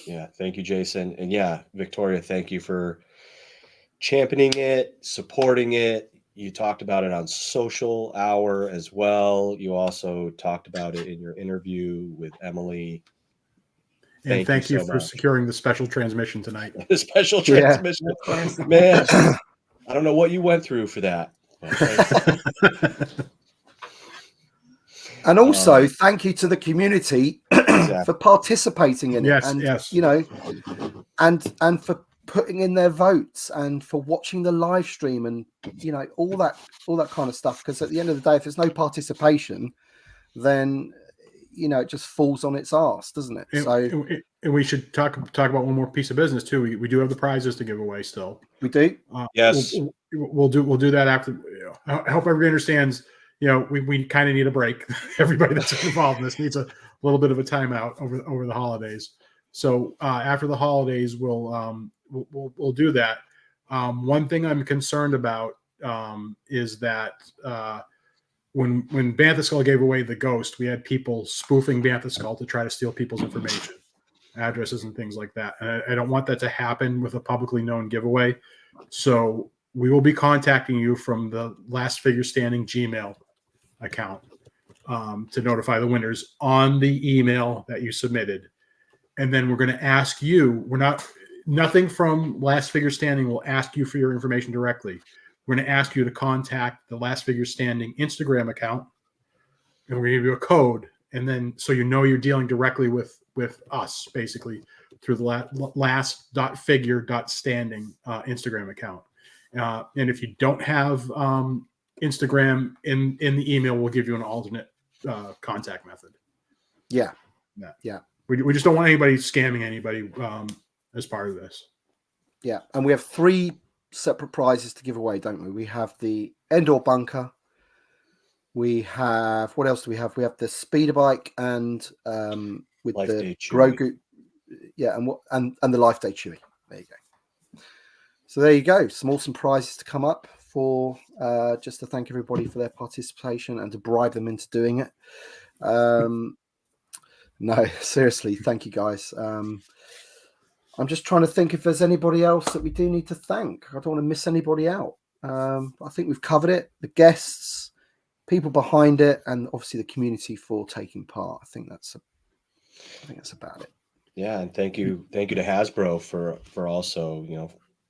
B: Yeah, thank you, Jason. And Victoria, thank you for championing it, supporting it. You talked about it on Social Hour as well. You also talked about it in your interview with Emily.
D: And thank you for securing the special transmission tonight.
B: The special transmission. Man, I don't know what you went through for that.
A: And also, thank you to the community for participating in it. And, and for putting in their votes and for watching the live stream and, all that kind of stuff. Because at the end of the day, if there's no participation, then it just falls on its arse, doesn't it?
D: And we should talk about one more piece of business too. We do have the prizes to give away still.
A: We do.
B: Yes,
D: we'll do that after. I hope everybody understands. We kind of need a break. Everybody that's involved in this needs a little bit of a timeout over the holidays. So after the holidays, we'll do that. One thing I'm concerned about is that. When Banthaskull gave away the ghost, we had people spoofing Banthaskull to try to steal people's information, addresses and things like that. And I don't want that to happen with a publicly known giveaway. So we will be contacting you from the Last Figure Standing Gmail account to notify the winners on the email that you submitted. And then we're going to ask you, nothing from Last Figure Standing will ask you for your information directly. We're going to ask you to contact the Last Figure Standing Instagram account, and we're going to give you a code, and then so you're dealing directly with us, basically, through the last.figure.standing Instagram account. And if you don't have Instagram in the email, we'll give you an alternate contact method.
A: Yeah.
D: We just don't want anybody scamming anybody as part of this.
A: Yeah, and we have 3 separate prizes to give away, don't we? We have the Endor bunker. We have, what else do we have? We have the speeder bike and with Life the Grogu, and the Life Day Chewy. There you go. So there you go. Some awesome prizes to come up for just to thank everybody for their participation and to bribe them into doing it. No, seriously, thank you guys. I'm just trying to think if there's anybody else that we do need to thank. I don't want to miss anybody out. I think we've covered it. The guests, people behind it, and obviously the community for taking part. I think that's about it.
B: Yeah, and thank you to Hasbro for also,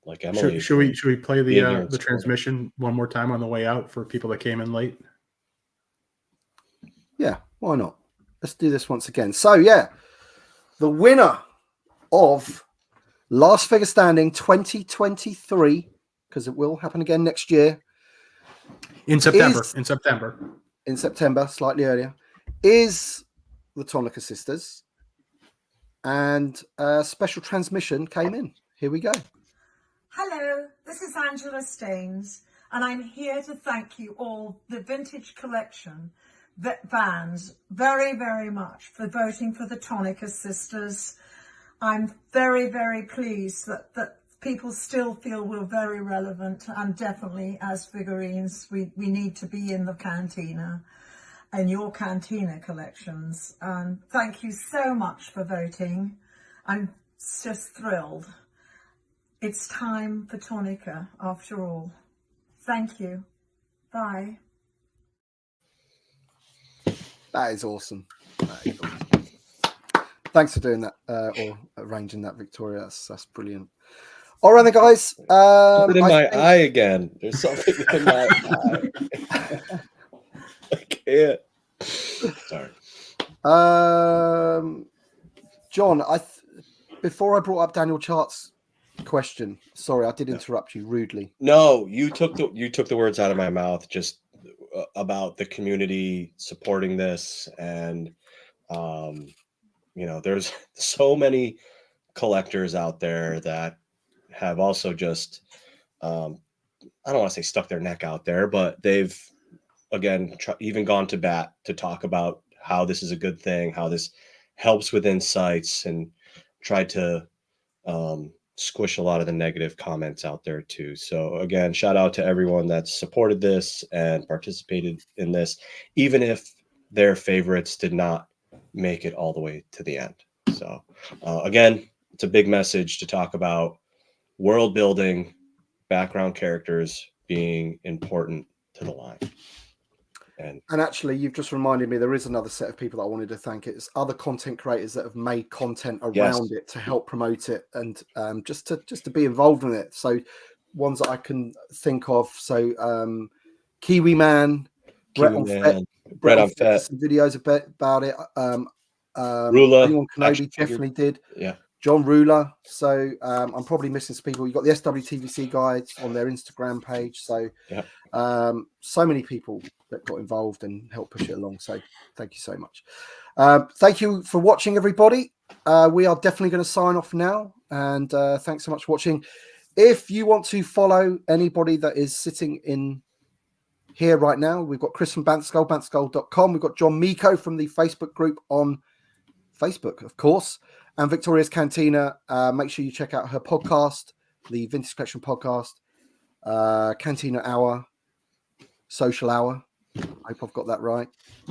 B: like Emily.
D: Should we play the transmission one more time on the way out for people that came in late?
A: Yeah, why not? Let's do this once again. So the winner of Last Figure Standing 2023, because it will happen again next year.
D: In September, slightly earlier,
A: is the Tonnika Sisters, and a special transmission came in. Here we go.
F: Hello, this is Angela Staines, and I'm here to thank you all, the Vintage Collection fans, very, very much for voting for the Tonnika Sisters. I'm very, very pleased that people still feel we're very relevant, and definitely as figurines, we need to be in the cantina and your cantina collections. Thank you so much for voting. I'm just thrilled. It's time for Tonnika after all. Thank you. Bye.
A: That is awesome. That is awesome. Thanks for doing that or arranging that, Victoria. That's brilliant. All right, then, guys.
B: Something in my eye again. There's something in my eye. I can't. Sorry.
A: John, before I brought up Daniel Chart's question, sorry, I did interrupt you rudely.
B: No, you took the words out of my mouth, just about the community supporting this. And there's so many collectors out there that have also just I don't want to say stuck their neck out there, but they've again even gone to bat to talk about how this is a good thing, how this helps with insights, and tried to squish a lot of the negative comments out there too. So again, shout out to everyone that's supported this and participated in this, even if their favorites did not make it all the way to the end. So again, it's a big message to talk about world building, background characters being important to the line. And
A: actually, you've just reminded me, there is another set of people that I wanted to thank. It's other content creators that have made content around it to help promote it and just to be involved in it. So ones that I can think of. So Kiwi Man, Brett on Fett, some videos about it.
B: Rula,
A: Kenobi definitely did.
B: Yeah.
A: John Ruler. So I'm probably missing some people. You've got the SWTVC guides on their Instagram page. So so many people that got involved and helped push it along. So thank you so much. Thank you for watching, everybody. We are definitely going to sign off now. And thanks so much for watching. If you want to follow anybody that is sitting in here right now, we've got Chris from Banthaskull, banthaskull.com. We've got John Miko from the Facebook group on Facebook, of course. And Victoria's Cantina. Make sure you check out her podcast, the Vintage Collection podcast, Cantina Hour, Social Hour. I hope I've got that right.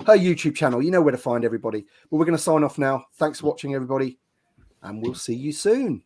A: Her YouTube channel. You know where to find everybody. But we're going to sign off now. Thanks for watching, everybody. And we'll see you soon.